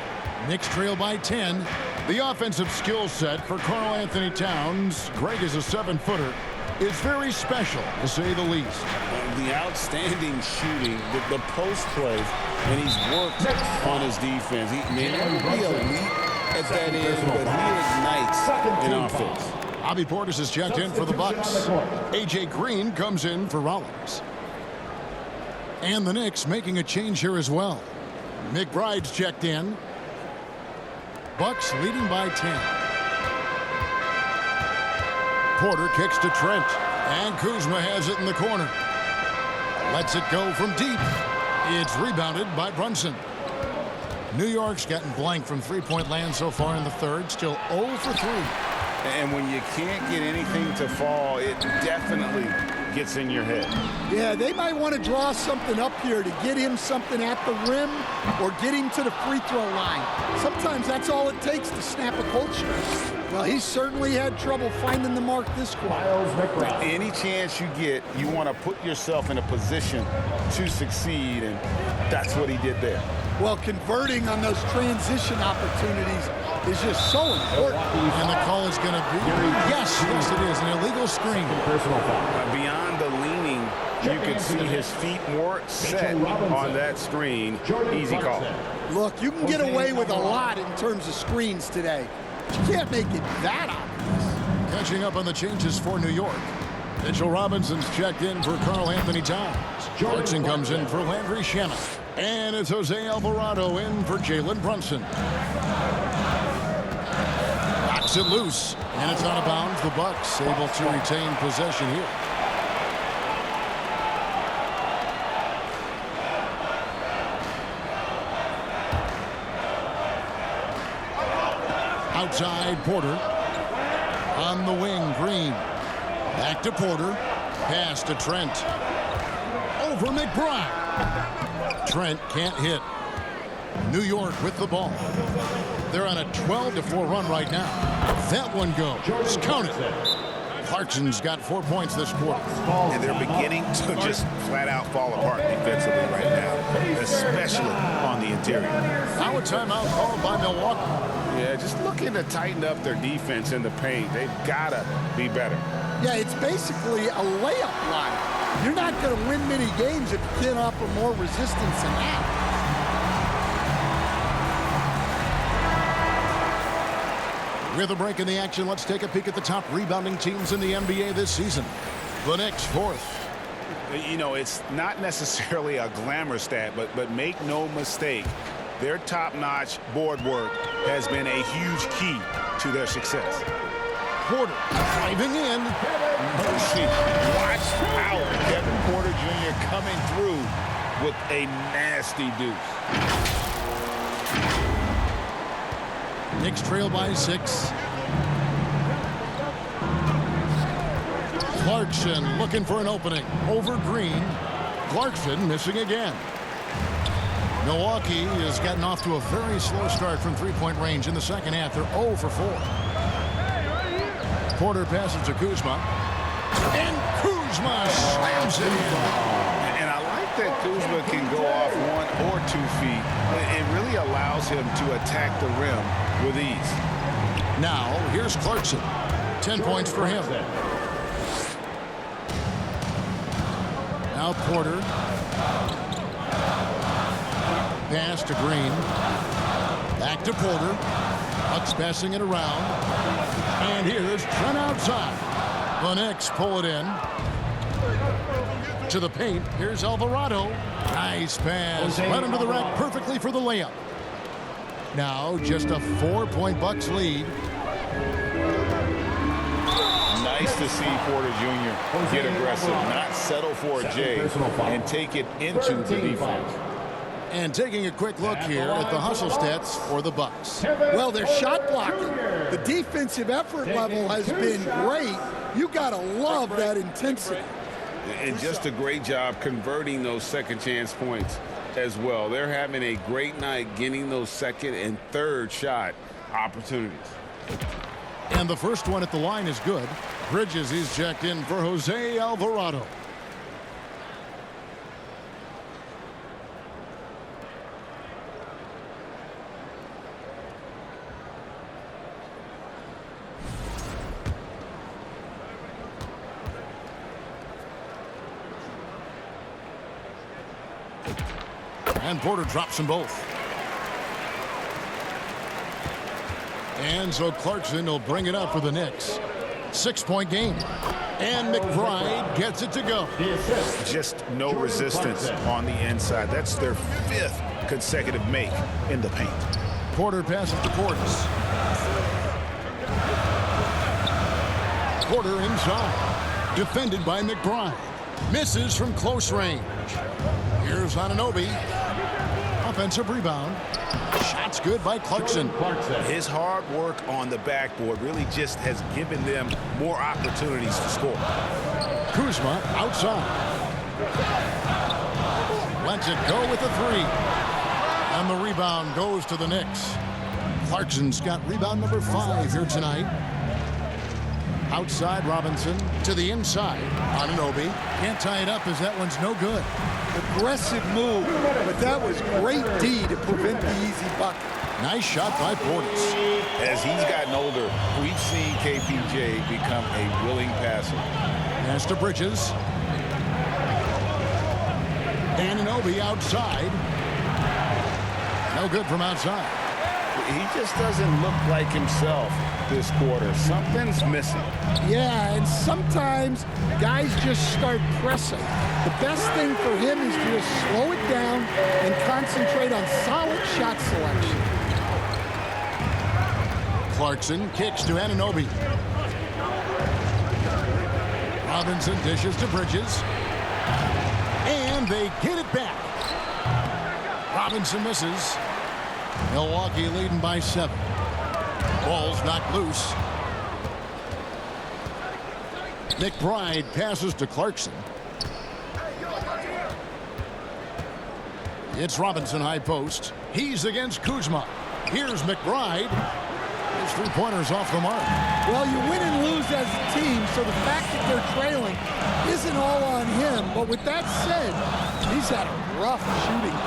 Knicks trail by 10. The offensive skill set for Karl Anthony Towns, Greg is a 7-footer, is very special, to say the least. The outstanding shooting, the post play, and he's worked on his defense. He may not be elite at that end, but he ignites in offense. Bobby Portis is checked in for the Bucks. A.J. Green comes in for Rollins. And the Knicks making a change here as well. McBride's checked in. Bucks leading by 10. Porter kicks to Trent, and Kuzma has it in the corner. Lets it go from deep. It's rebounded by Brunson. New York's gotten blank from three-point land so far in the third, still 0 for 3. And when you can't get anything to fall, it definitely gets in your head. Yeah, they might want to draw something up here to get him something at the rim or get him to the free throw line. Sometimes that's all it takes to snap a culture. Well, he certainly had trouble finding the mark this quarter. Any chance you get, you want to put yourself in a position to succeed, and that's what he did there. Well, converting on those transition opportunities is just so important. And the call is going to be, yes, it is, an illegal screen. Beyond the leaning, you can see his feet more set on that screen. Easy call. Look, you can get away with a lot in terms of screens today. You can't make it that obvious. Catching up on the changes for New York. Mitchell Robinson's checked in for Karl Anthony Towns. Clarkson comes in for Landry Shamet. And it's Jose Alvarado in for Jalen Brunson. Knocks it loose, and it's out of bounds. The Bucks able to retain possession here. Outside, Porter. On the wing, Green. Back to Porter. Pass to Trent. Over McBride. Trent can't hit. New York with the ball. They're on a 12-4 run right now. That one goes. Count it. Clarkson's got 4 points this quarter. And they're beginning to just flat out fall apart defensively right now, especially on the interior. Now a timeout called by Milwaukee. Yeah, just looking to tighten up their defense in the paint. They've got to be better. Yeah, it's basically a layup line. You're not going to win many games if you can't offer more resistance than that. With a break in the action, let's take a peek at the top rebounding teams in the NBA this season. The Knicks, 4th. You know, it's not necessarily a glamour stat, but make no mistake, their top-notch board work has been a huge key to their success. Porter driving in. Mercy. Watch out. Kevin Porter Jr. coming through with a nasty deuce. Knicks trail by 6. Clarkson looking for an opening. Over Green. Clarkson missing again. Milwaukee has gotten off to a very slow start from three-point range in the second half. They're 0 for 4. Porter passes to Kuzma. And Kuzma slams it in. And I like that Kuzma can go off 1 or 2 feet. It really allows him to attack the rim with ease. Now, here's Clarkson. 10 points for him. Now Porter. Pass to Green. Back to Porter. Bucks passing it around. And here's Trent outside. The Knicks pull it in. To the paint. Here's Alvarado. Nice pass. Right under the rack perfectly for the layup. Now just a 4-point Bucks lead. Nice to see Porter Jr. get aggressive, not settle for a J, and take it into the defense. And taking a quick look here at the hustle stats for the Bucks. Well, they're shot blocking. The defensive effort level has been great. You got to love that intensity. And just a great job converting those second chance points as well. They're having a great night getting those second and third shot opportunities. And the first one at the line is good. Bridges is checked in for Jose Alvarado. And Porter drops them both. And so Clarkson will bring it up for the Knicks. 6-point game. And McBride gets it to go. Just no resistance on the inside. That's their 5th consecutive make in the paint. Porter passes to Portis. Porter inside. Defended by McBride. Misses from close range. Here's Anunoby. Offensive rebound. Shots good by Clarkson. His hard work on the backboard really just has given them more opportunities to score. Kuzma outside. Lets it go with the 3. And the rebound goes to the Knicks. Clarkson's got rebound number 5 here tonight. Outside Robinson to the inside. Anunoby can't tie it up as that one's no good. Aggressive move, but that was great D to prevent the easy bucket. Nice shot by Portis. As he's gotten older, we've seen KPJ become a willing passer. Pass to Bridges. Anunoby outside. No good from outside. He just doesn't look like himself this quarter. Something's missing. Yeah, and sometimes guys just start pressing. The best thing for him is to just slow it down and concentrate on solid shot selection. Clarkson kicks to Anunoby. Robinson dishes to Bridges. And they get it back. Robinson misses. Milwaukee leading by 7. Ball's knocked loose. McBride passes to Clarkson. It's Robinson high post. He's against Kuzma. Here's McBride. His three-pointers off the mark. Well, you win and lose as a team, so the fact that they're trailing isn't all on him. But with that said, he's had a rough shooting.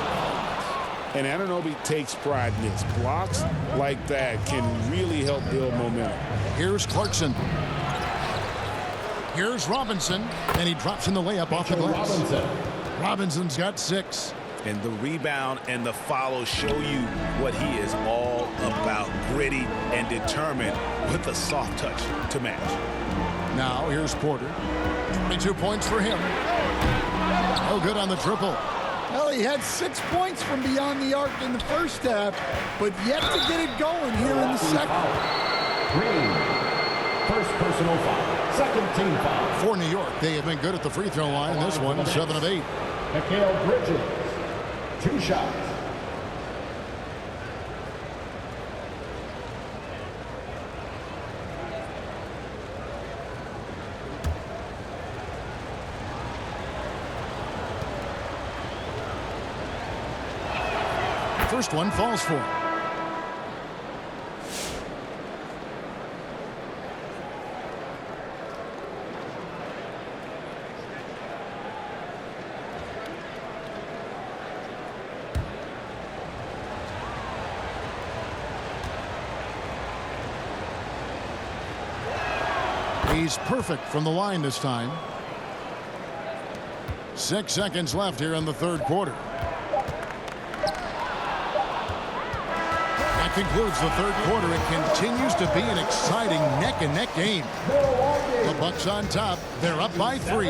And Anunoby takes pride in this. Blocks like that can really help build momentum. Here's Clarkson. Here's Robinson, and he drops in the layup off the glass. Robinson's got 6. And the rebound and the follow show you what he is all about. Gritty and determined with a soft touch to match. Now here's Porter. 22 points for him. No good on the triple. Well, he had 6 points from beyond the arc in the first half, but yet to get it going here in the second. Green. First personal foul. Second team foul. For New York, they have been good at the free throw line. This one, 7 of 8. Mikal Bridges. 2 shots. First one falls for him. He's perfect from the line this time. 6 seconds left here in the third quarter. That concludes the third quarter. It continues to be an exciting neck-and-neck game. The Bucks on top. They're up by 3.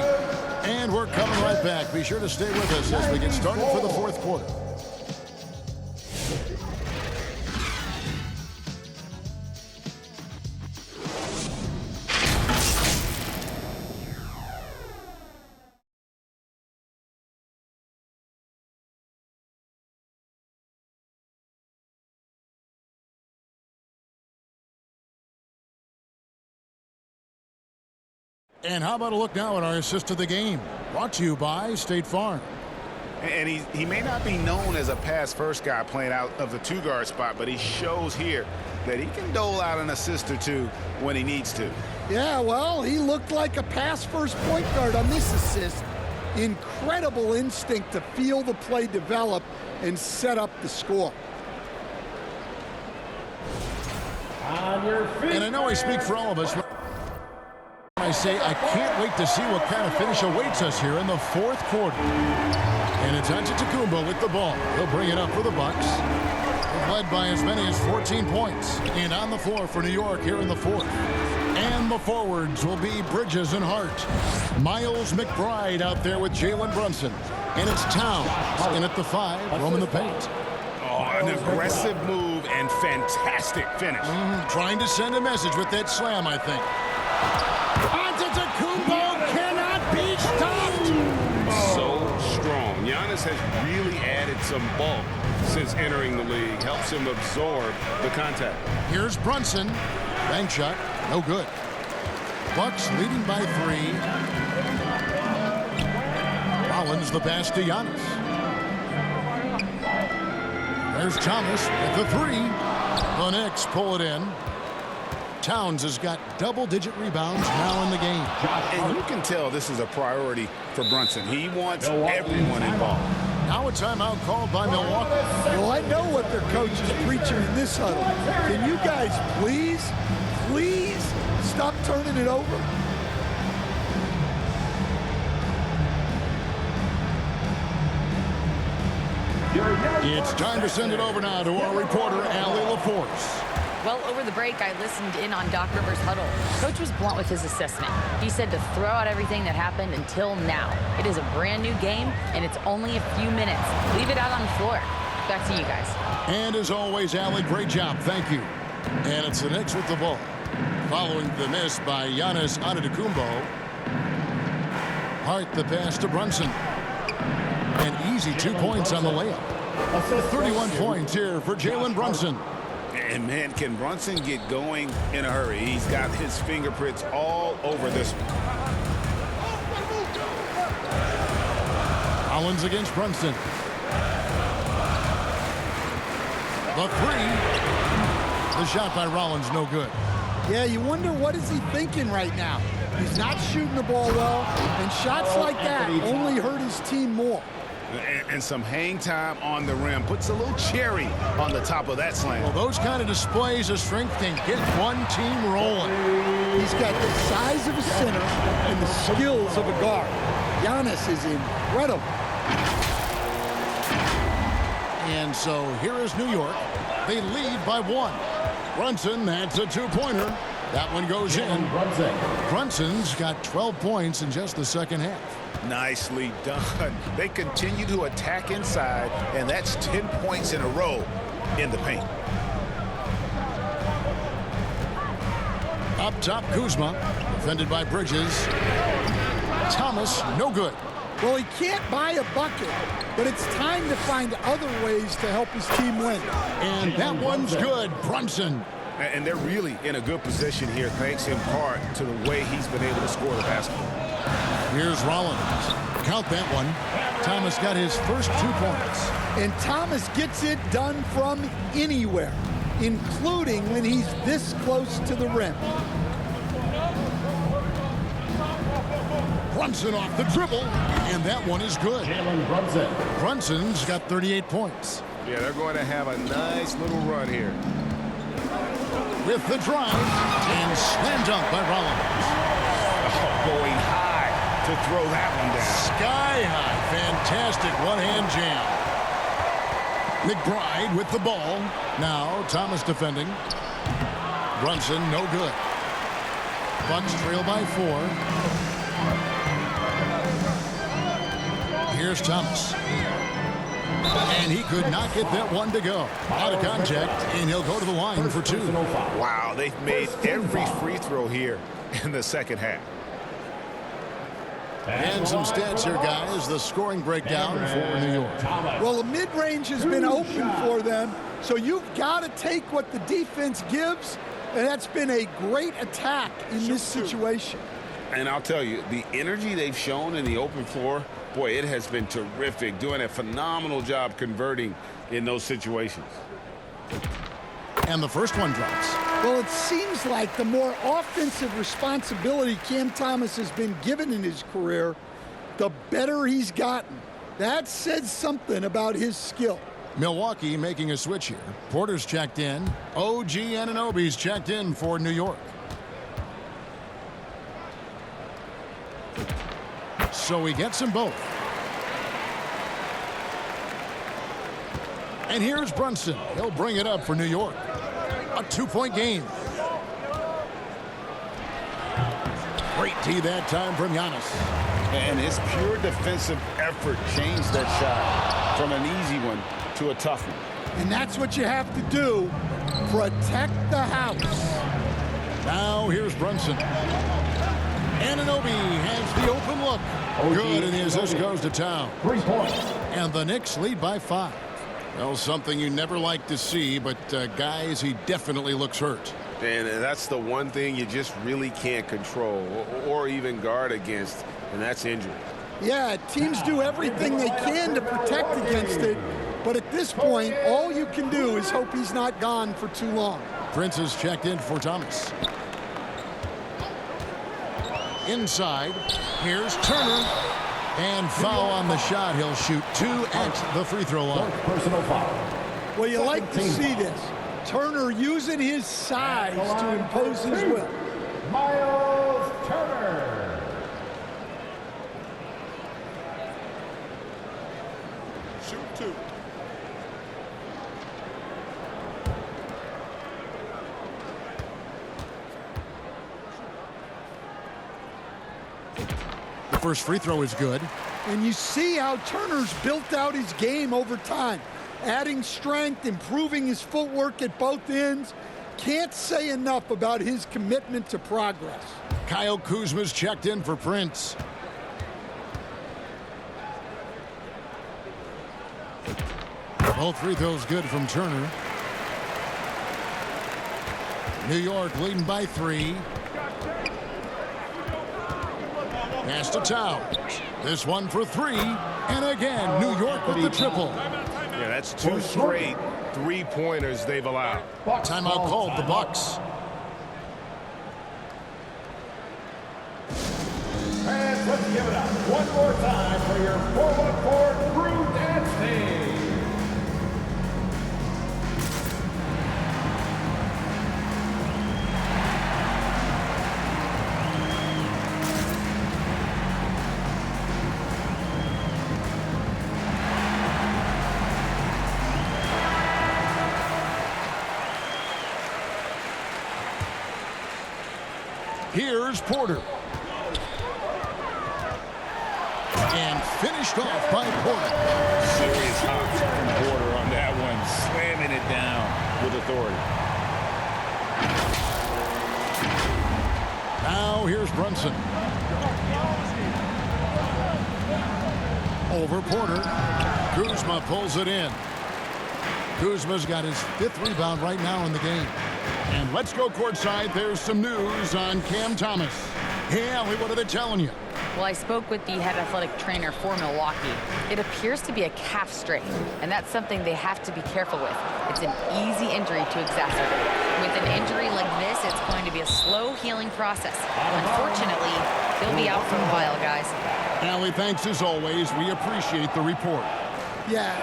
And we're coming right back. Be sure to stay with us as we get started for the fourth quarter. And how about a look now at our assist of the game? Brought to you by State Farm. And he may not be known as a pass-first guy playing out of the 2-guard spot, but he shows here that he can dole out an assist or two when he needs to. Yeah, well, he looked like a pass-first point guard on this assist. Incredible instinct to feel the play develop and set up the score. On your feet. And I know I speak for all of us. I say I can't wait to see what kind of finish awaits us here in the fourth quarter. And it's Antetokounmpo with the ball. He'll bring it up for the Bucks. They've led by as many as 14 points. And on the floor for New York here in the fourth. And the forwards will be Bridges and Hart. Miles McBride out there with Jalen Brunson. And it's Towns in at the 5, roaming the paint. Oh, an aggressive move and fantastic finish. Trying to send a message with that slam, I think. Antetokounmpo cannot be stopped. So strong. Giannis has really added some bulk since entering the league. Helps him absorb the contact. Here's Brunson. Bank shot. No good. Bucks leading by 3. Rollins the pass to Giannis. There's Thomas with the 3. The Knicks pull it in. Towns has got double-digit rebounds now in the game. And you can tell this is a priority for Brunson. He wants everyone involved. Now a timeout called by Milwaukee. Well, I know what their coach is preaching in this huddle. Can you guys please stop turning it over? It's time to send it over now to our reporter, Allie LaForce. Well, over the break, I listened in on Doc Rivers' huddle. Coach was blunt with his assessment. He said to throw out everything that happened until now. It is a brand new game, and it's only a few minutes. Leave it out on the floor. Back to you guys. And as always, Allie, great job. Thank you. And it's the Knicks with the ball. Following the miss by Giannis Antetokounmpo. Hart the pass to Brunson. An easy 2 points on the layup. 31 points here for Jalen Brunson. And man, can Brunson get going in a hurry? He's got his fingerprints all over this one. Rollins against Brunson. The three. The shot by Rollins, no good. Yeah, you wonder what is he thinking right now. He's not shooting the ball well, and shots like that only hurt his team more. And some hang time on the rim. Puts a little cherry on the top of that slam. Well, those kind of displays of strength can get one team rolling. He's got the size of a center and the skills of a guard. Giannis is incredible. And so here is New York. They lead by 1. Brunson, that's a two-pointer. That one goes in. Brunson's got 12 points in just the second half. Nicely done. They continue to attack inside, and that's 10 points in a row in the paint. Up top, Kuzma, defended by Bridges. Thomas, no good. Well, he can't buy a bucket, but it's time to find other ways to help his team win. And that one's good. Brunson. And they're really in a good position here, thanks in part to the way he's been able to score the basketball. Here's Rollins. Count that one. Thomas got his first 2 points. And Thomas gets it done from anywhere, including when he's this close to the rim. Brunson off the dribble, and that one is good. Brunson. Brunson's got 38 points. Yeah, they're going to have a nice little run here. With the drive, and slam dunk by Rollins. Oh, going high to throw that one down. Sky high, fantastic one-hand jam. McBride with the ball. Now Thomas defending. Brunson, no good. Bucks trail by 4. Here's Thomas. And he could not get that one to go. Out of contact, and he'll go to the line for 2. Wow, they've made every free throw here in the second half. And some stats here, guys. The scoring breakdown for New York. Well, the mid-range has been open for them, so you've got to take what the defense gives, and that's been a great attack in this situation. And I'll tell you, the energy they've shown in the open floor, boy, it has been terrific, doing a phenomenal job converting in those situations. And the first one drops. Well, it seems like the more offensive responsibility Cam Thomas has been given in his career, the better he's gotten. That says something about his skill. Milwaukee making a switch here. Porter's checked in. OG Anunoby's checked in for New York. So he gets them both. And here's Brunson. He'll bring it up for New York. A 2-point game. Great D that time from Giannis. And his pure defensive effort changed that shot from an easy one to a tough one. And that's what you have to do. Protect the house. Now here's Brunson. Anunoby has the open look. Good, and his this goes to town. 3 points. And the Knicks lead by 5. Well, something you never like to see, but guys, he definitely looks hurt. And that's the one thing you just really can't control or even guard against, and that's injury. Yeah, teams do everything they can to protect against it, but at this point, all you can do is hope he's not gone for too long. Prince is checked in for Thomas. Inside, here's Turner. And foul on the shot. He'll shoot 2 at the free throw line. Personal foul. Well, you like to see this. Turner using his size to impose his will. Miles Turner. Shoot 2. The first free throw is good. And you see how Turner's built out his game over time. Adding strength, improving his footwork at both ends. Can't say enough about his commitment to progress. Kyle Kuzma's checked in for Prince. Both free throws good from Turner. New York leading by 3. Pass to Towns. This one for 3. And again, New York with the triple. Yeah, that's 2 straight three-pointers they've allowed. Timeout called the Bucks. And let's give it up one more time for your 414 crew dance team. Here's Porter. And finished off by Porter. Serious hops from Porter on that one, slamming it down with authority. Now here's Brunson. Over Porter. Kuzma pulls it in. Kuzma's got his 5th rebound right now in the game. And let's go courtside. There's some news on Cam Thomas. Hey, Allie, what are they telling you? Well, I spoke with the head athletic trainer for Milwaukee. It appears to be a calf strain, and that's something they have to be careful with. It's an easy injury to exacerbate. With an injury like this, it's going to be a slow healing process. Unfortunately, he'll be out for a while, guys. Allie, thanks as always. We appreciate the report. Yeah,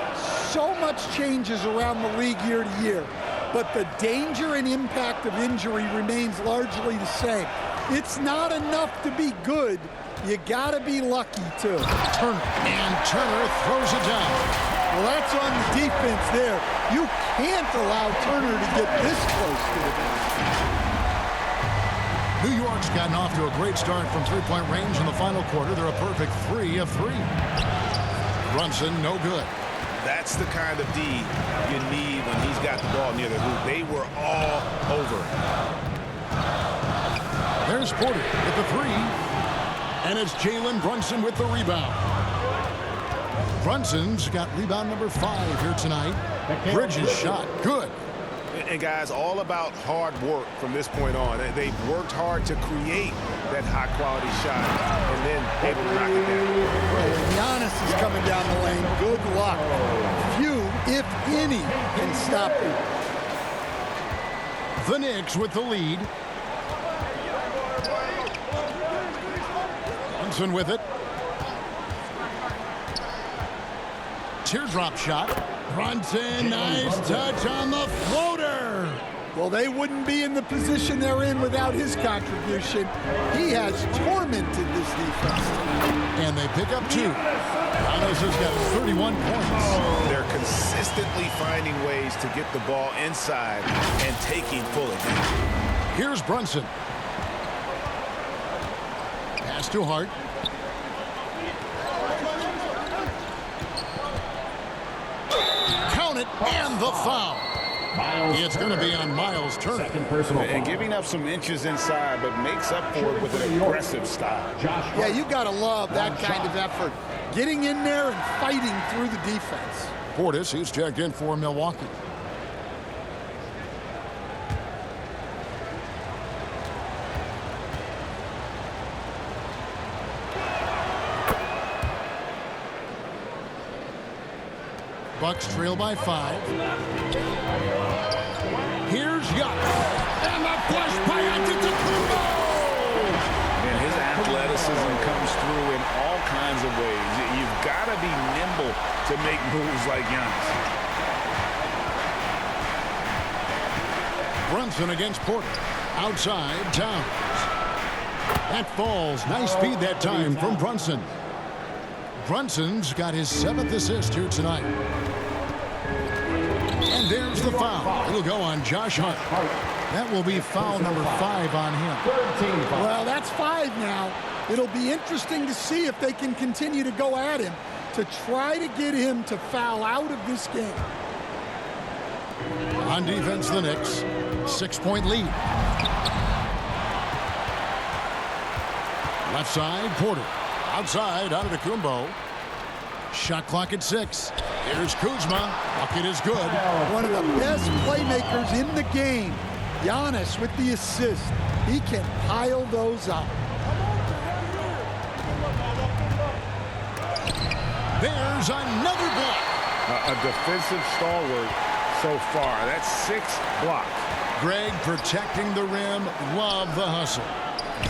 so much changes around the league year to year, but the danger and impact of injury remains largely the same. It's not enough to be good. You gotta be lucky too. Turner, and Turner throws it down. Well, that's on the defense there. You can't allow Turner to get this close to the basket. New York's gotten off to a great start from three-point range in the final quarter. They're a perfect 3 of 3. Brunson, no good. That's the kind of D you need when he's got the ball near the hoop. They were all over. There's Porter with the 3. And it's Jalen Brunson with the rebound. Brunson's got rebound number 5 here tonight. Bridges shot. Good. And guys, all about hard work from this point on. They've worked hard to create that high-quality shot and then able to knock it down. Giannis is coming down the lane. Good luck. Few, if any, can stop him. The Knicks with the lead. Brunson with it. Teardrop shot. Brunson, nice touch on the floater. Well, they wouldn't be in the position they're in without his contribution. He has tormented this defense. And they pick up 2. Giannis has got 31 points. They're consistently finding ways to get the ball inside and taking full advantage. Here's Brunson. Pass to Hart. Count it, and the foul. It's going to be on Miles Turner. And giving up some inches inside, but makes up for it with an aggressive style. Yeah, you got to love that kind of effort. Getting in there and fighting through the defense. Portis, he's checked in for Milwaukee. Bucks trail by 5. Here's Yuck. And the flush by Antetokounmpo. And his athleticism comes through in all kinds of ways. You've got to be nimble to make moves like Giannis. Brunson against Porter. Outside, Towns. That falls. Nice speed that time from Brunson. Brunson's got his 7th assist here tonight. And there's the foul. It'll go on Josh Hart. That will be foul number 5 on him. Well, that's 5 now. It'll be interesting to see if they can continue to go at him to try to get him to foul out of this game. On defense, the Knicks. 6-point lead. Left side, Porter. Outside, Antetokounmpo. Shot clock at 6. Here's Kuzma. Bucket is good. One of the best playmakers in the game Giannis with the assist. He can pile those up. There's another block. A defensive stalwart so far. That's 6 blocks. Greg protecting the rim. Love the hustle.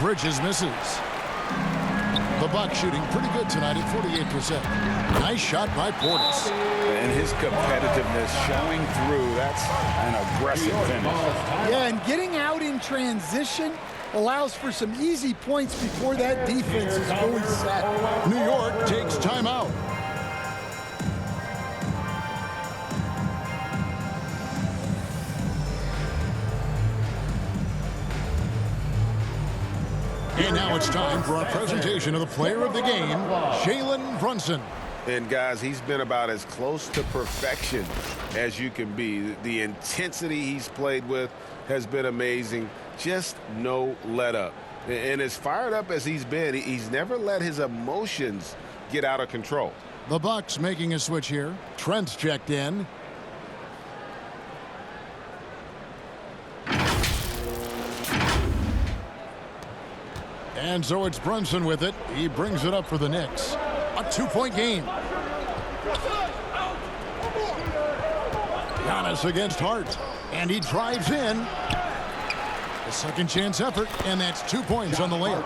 Bridges misses. The Bucks shooting pretty good tonight at 48%. Nice shot by Portis. And his competitiveness showing through. That's an aggressive finish. Yeah, and getting out in transition allows for some easy points before that defense is fully set. New York takes timeout. And now it's time for our presentation of the player of the game, Jalen Brunson. And guys, he's been about as close to perfection as you can be. The intensity he's played with has been amazing. Just no let up. And as fired up as he's been, he's never let his emotions get out of control. The Bucks making a switch here. Trent's checked in. And so it's Brunson with it. He brings it up for the Knicks. A 2-point game. Giannis against Hart. And he drives in. A second chance effort. And that's 2 points on the layup.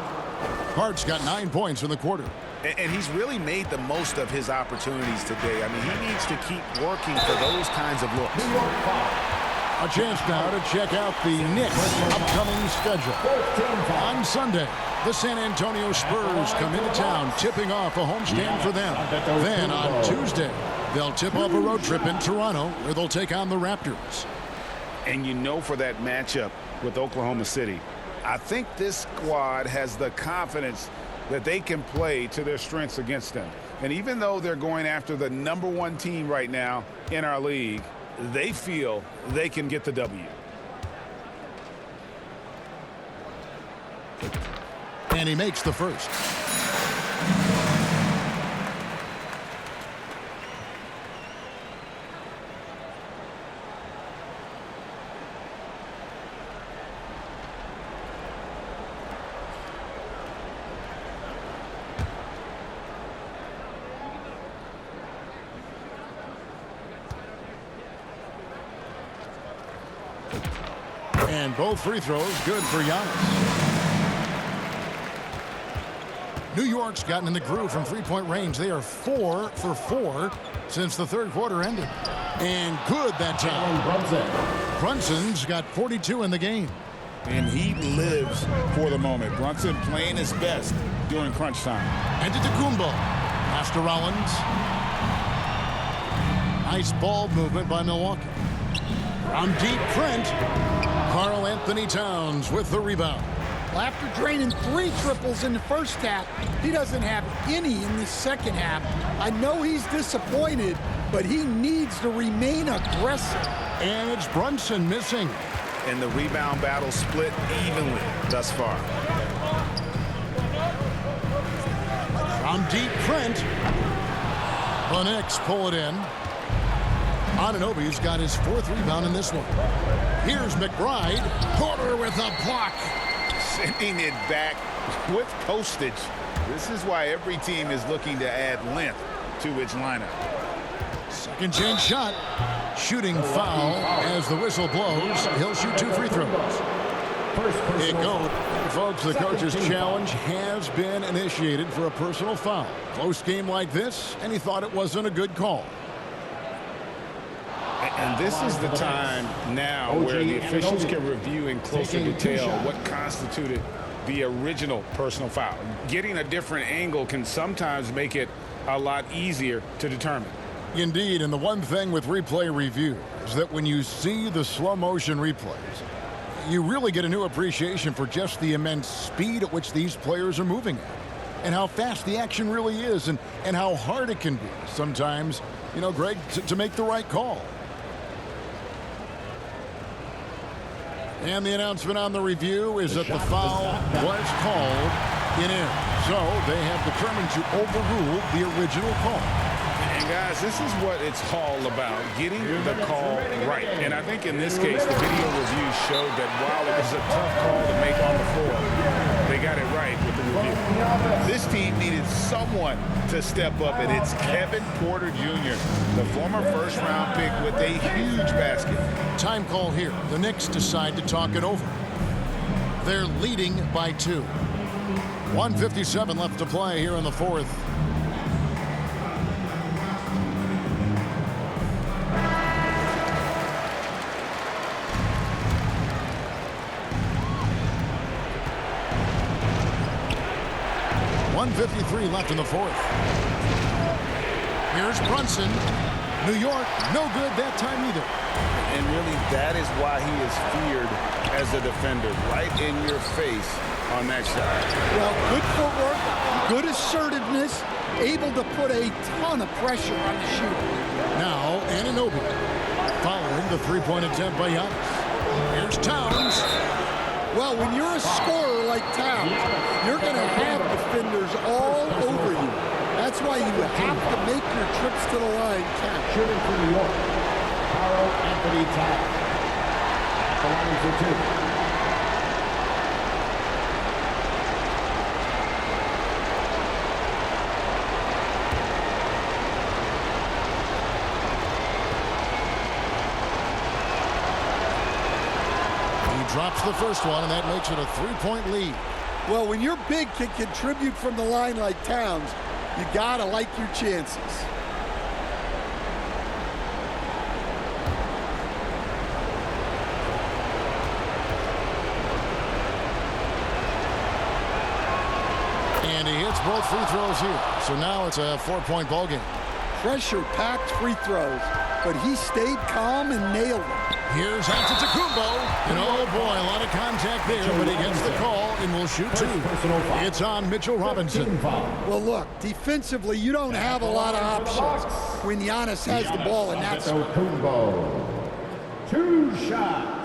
Hart's got 9 points in the quarter. And he's really made the most of his opportunities today. I mean, he needs to keep working for those kinds of looks. A chance now to check out the Knicks' upcoming schedule. On Sunday, the San Antonio Spurs come into town, tipping off a homestand for them. Then on Tuesday, they'll tip off a road trip in Toronto, where they'll take on the Raptors. And you know, for that matchup with Oklahoma City, I think this squad has the confidence that they can play to their strengths against them. And even though they're going after the #1 team right now in our league, they feel they can get the W. And he makes the first. And both free throws good for Giannis. New York's gotten in the groove from three-point range. They are 4 for 4 since the third quarter ended. And good that time. Brunson's got 42 in the game. And he lives for the moment. Brunson playing his best during crunch time. And to Antetokounmpo. Pass to Rollins. Nice ball movement by Milwaukee. From deep, Trent. Karl Anthony Towns with the rebound. Well, after draining 3 triples in the first half, he doesn't have any in the second half. I know he's disappointed, but he needs to remain aggressive. And it's Brunson missing. And the rebound battle split evenly thus far. From deep, Trent. The Knicks pull it in. Anunoby's got his 4th rebound in this one. Here's McBride. Porter with a block. Sending it back with postage. This is why every team is looking to add length to its lineup. Second chance shot. Shooting foul as the whistle blows. He'll shoot 2 free throws. It goes. Folks, the coach's challenge has been initiated for a personal foul. Close game like this, and he thought it wasn't a good call. And this is the time now where the officials can review in closer detail what constituted the original personal foul. Getting a different angle can sometimes make it a lot easier to determine. Indeed, and the one thing with replay review is that when you see the slow motion replays, you really get a new appreciation for just the immense speed at which these players are moving at, and how fast the action really is, and how hard it can be sometimes, you know, Greg, to make the right call. And the announcement on the review is that the foul was called in air. So they have determined to overrule the original call. And guys, this is what it's all about, getting the call right. And I think in this case, the video review showed that while it was a tough call to make on the floor, they got it right with the review. This team needed someone to step up, and it's Kevin Porter Jr., the former first-round pick with a huge basket. Time call here. The Knicks decide to talk it over. They're leading by 2. 1:57 left to play here in the fourth. .153 left in the fourth. Here's Brunson. New York, no good that time either. And really, that is why he is feared as a defender, right in your face on that shot. Well, good footwork, good assertiveness, able to put a ton of pressure on the shooter. Now, Anunoby, following the three-point attempt by Giannis. Here's Towns. Well, when you're a scorer like Towns, you're going to have defenders all over you. That's why you have to make your trips to the line count. Shooting for New York, Carl Anthony Towns. At the line for 2. Drops the first one, and that makes it a three-point lead. Well, when your big can contribute from the line like Towns, you gotta like your chances. And he hits both free throws here. So now it's a 4-point ball game. Pressure-packed free throws, but he stayed calm and nailed them. Here's Antetokounmpo, and oh boy, a lot of contact there, but he gets the call and will shoot 2. It's on Mitchell Robinson. Well, look, defensively, you don't have a lot of options when Giannis has the ball in that spot. 2 shots.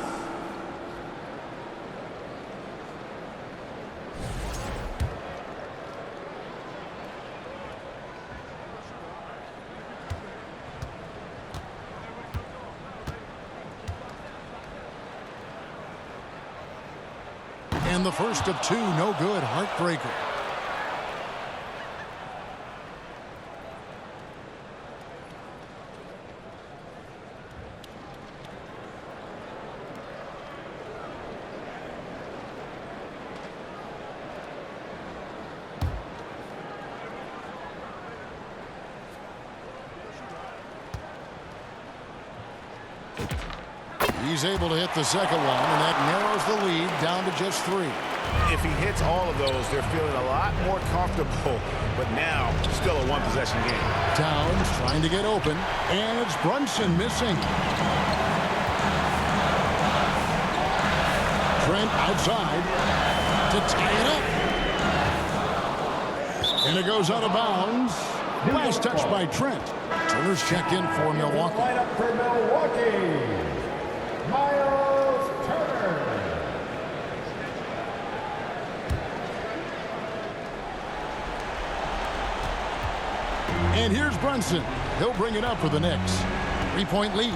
And the first of 2, no good, heartbreaker. He's able to hit the second one, and that narrows the lead down to just 3. If he hits all of those, they're feeling a lot more comfortable, but now still a one-possession game. Towns trying to get open, and it's Brunson missing. Trent outside to tie it up. And it goes out of bounds. Last touch by Trent. Turner's checked in for Milwaukee. Lineup for Milwaukee, Miles Turner. And here's Brunson. He'll bring it up for the Knicks. 3-point lead.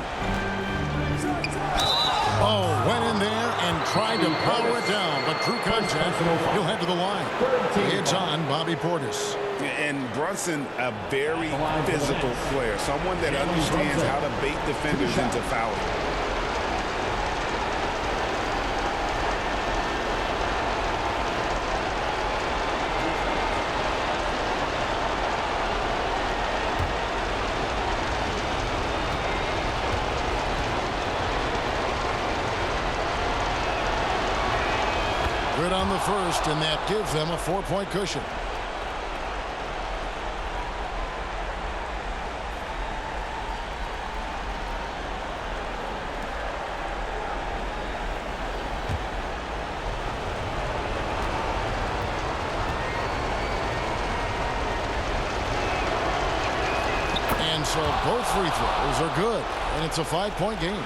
Oh, went in there and tried to power it down, but true contact, he'll head to the line. It's on Bobby Portis. And Brunson, a very physical player, someone that understands how to bait defenders into fouling. Good on the first, and that gives them a 4-point cushion. And so both free throws are good, and it's a 5-point game.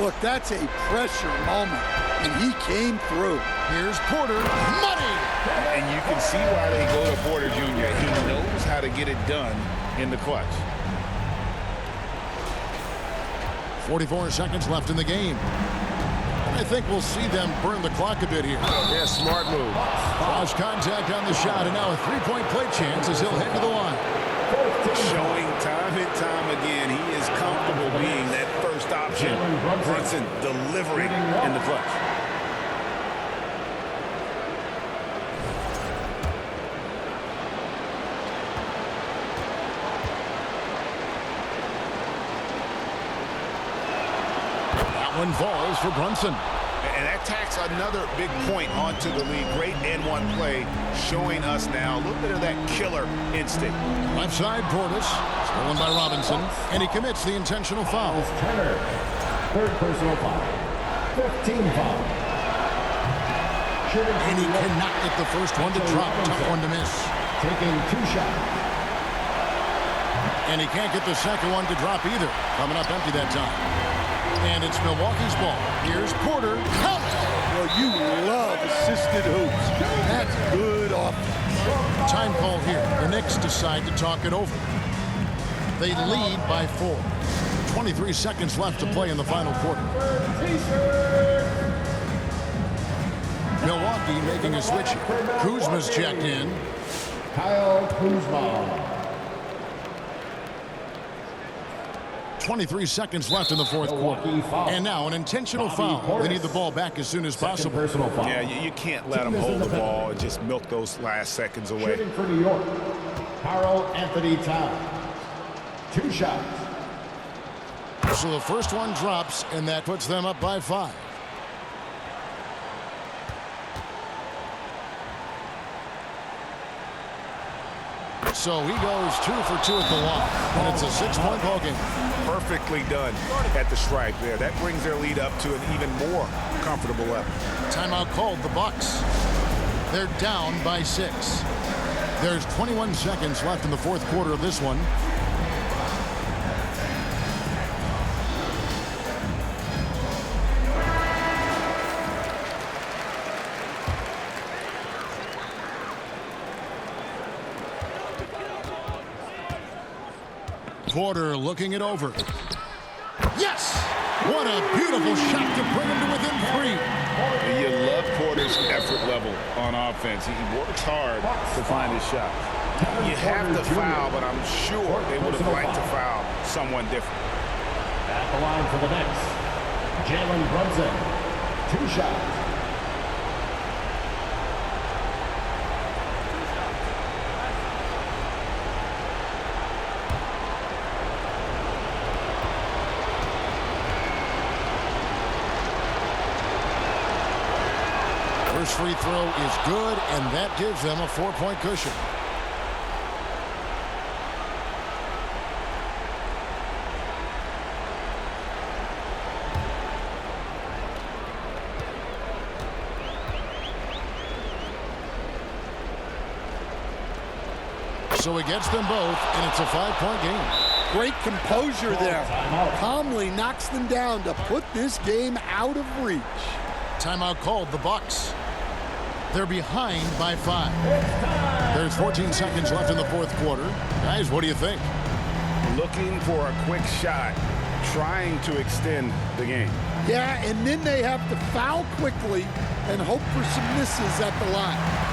Look, that's a pressure moment, and he came through. Here's Porter, money! And you can see why they go to Porter Jr. He knows how to get it done in the clutch. 44 seconds left in the game. I think we'll see them burn the clock a bit here. Yeah, smart move. Cross contact on the shot, and now a three-point play chance as he'll head to the line. Showing time and time again he is comfortable being that first option. Brunson delivering in the clutch. That one falls for Brunson. And that tacks another big point onto the lead. Great and-one play, showing us now a little bit of that killer instinct. Left side, Portis, stolen by Robinson, and he commits the intentional foul. Turner, third personal foul. 15 foul. And he cannot get the first one to drop. Tough one to miss. Taking 2 shots. And he can't get the second one to drop either. Coming up empty that time. And it's Milwaukee's ball. Here's Porter. Well, you love assisted hoops. That's good offense. Time call here. The Knicks decide to talk it over. They lead by 4. 23 seconds left to play in the final quarter. Milwaukee making a switch. Kuzma's checked in. Kyle Kuzma. 23 seconds left in the fourth quarter. And now an intentional foul. They need the ball back as soon as possible. Yeah, you can't let them hold the ball and just milk those last seconds away. Shooting for New York, Karl Anthony Towns. 2 shots. So the first one drops, and that puts them up by 5. So he goes 2 for 2 at the line, and it's a 6-point ball game. Perfectly done at the stripe there. That brings their lead up to an even more comfortable level. Timeout called the Bucks. They're down by 6. There's 21 seconds left in the fourth quarter of this one. Porter looking it over. Yes! What a beautiful shot to bring him to within 3. You love Porter's effort level on offense. He works hard to find his shot. You have to foul, but I'm sure they would have liked to foul someone different. At the line for the Knicks, Jalen Brunson. 2 shots. First free throw is good, and that gives them a 4-point cushion. So he gets them both, and it's a 5-point game. Great composure there. Calmly knocks them down to put this game out of reach. Timeout called the Bucks. They're behind by 5. There's 14 seconds left in the fourth quarter. Guys, what do you think? Looking for a quick shot, trying to extend the game. Yeah, and then they have to foul quickly and hope for some misses at the line.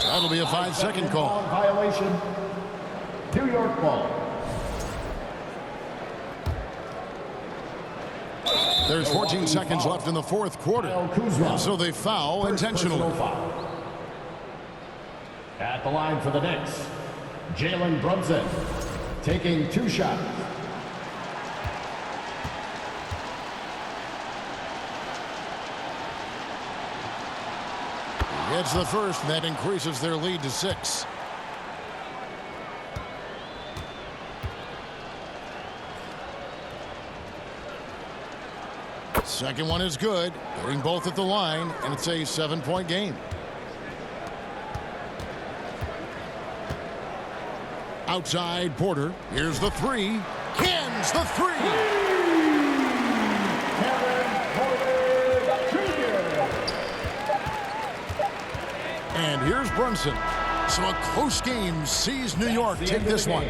That'll be a 5-second call. Violation. New York ball. There's 14 seconds left in the fourth quarter. So they foul intentionally. At the line for the Knicks, Jalen Brunson taking 2 shots. Gets the first, and that increases their lead to 6. Second one is good. Getting both at the line, and it's a 7-point game. Outside Porter. Here's the 3. Can lands the three. And here's Brunson. So a close game sees New York take this one.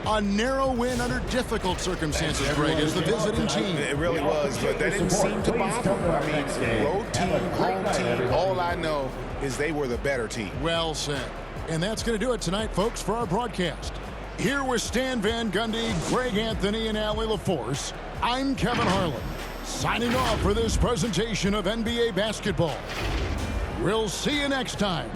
A narrow win under difficult circumstances, Greg, as the visiting team. It really was, but that didn't seem to bother them. I mean, road team, home team, all I know is they were the better team. Well said. And that's going to do it tonight, folks, for our broadcast. Here with Stan Van Gundy, Greg Anthony, and Allie LaForce, I'm Kevin Harlan, signing off for this presentation of NBA basketball. We'll see you next time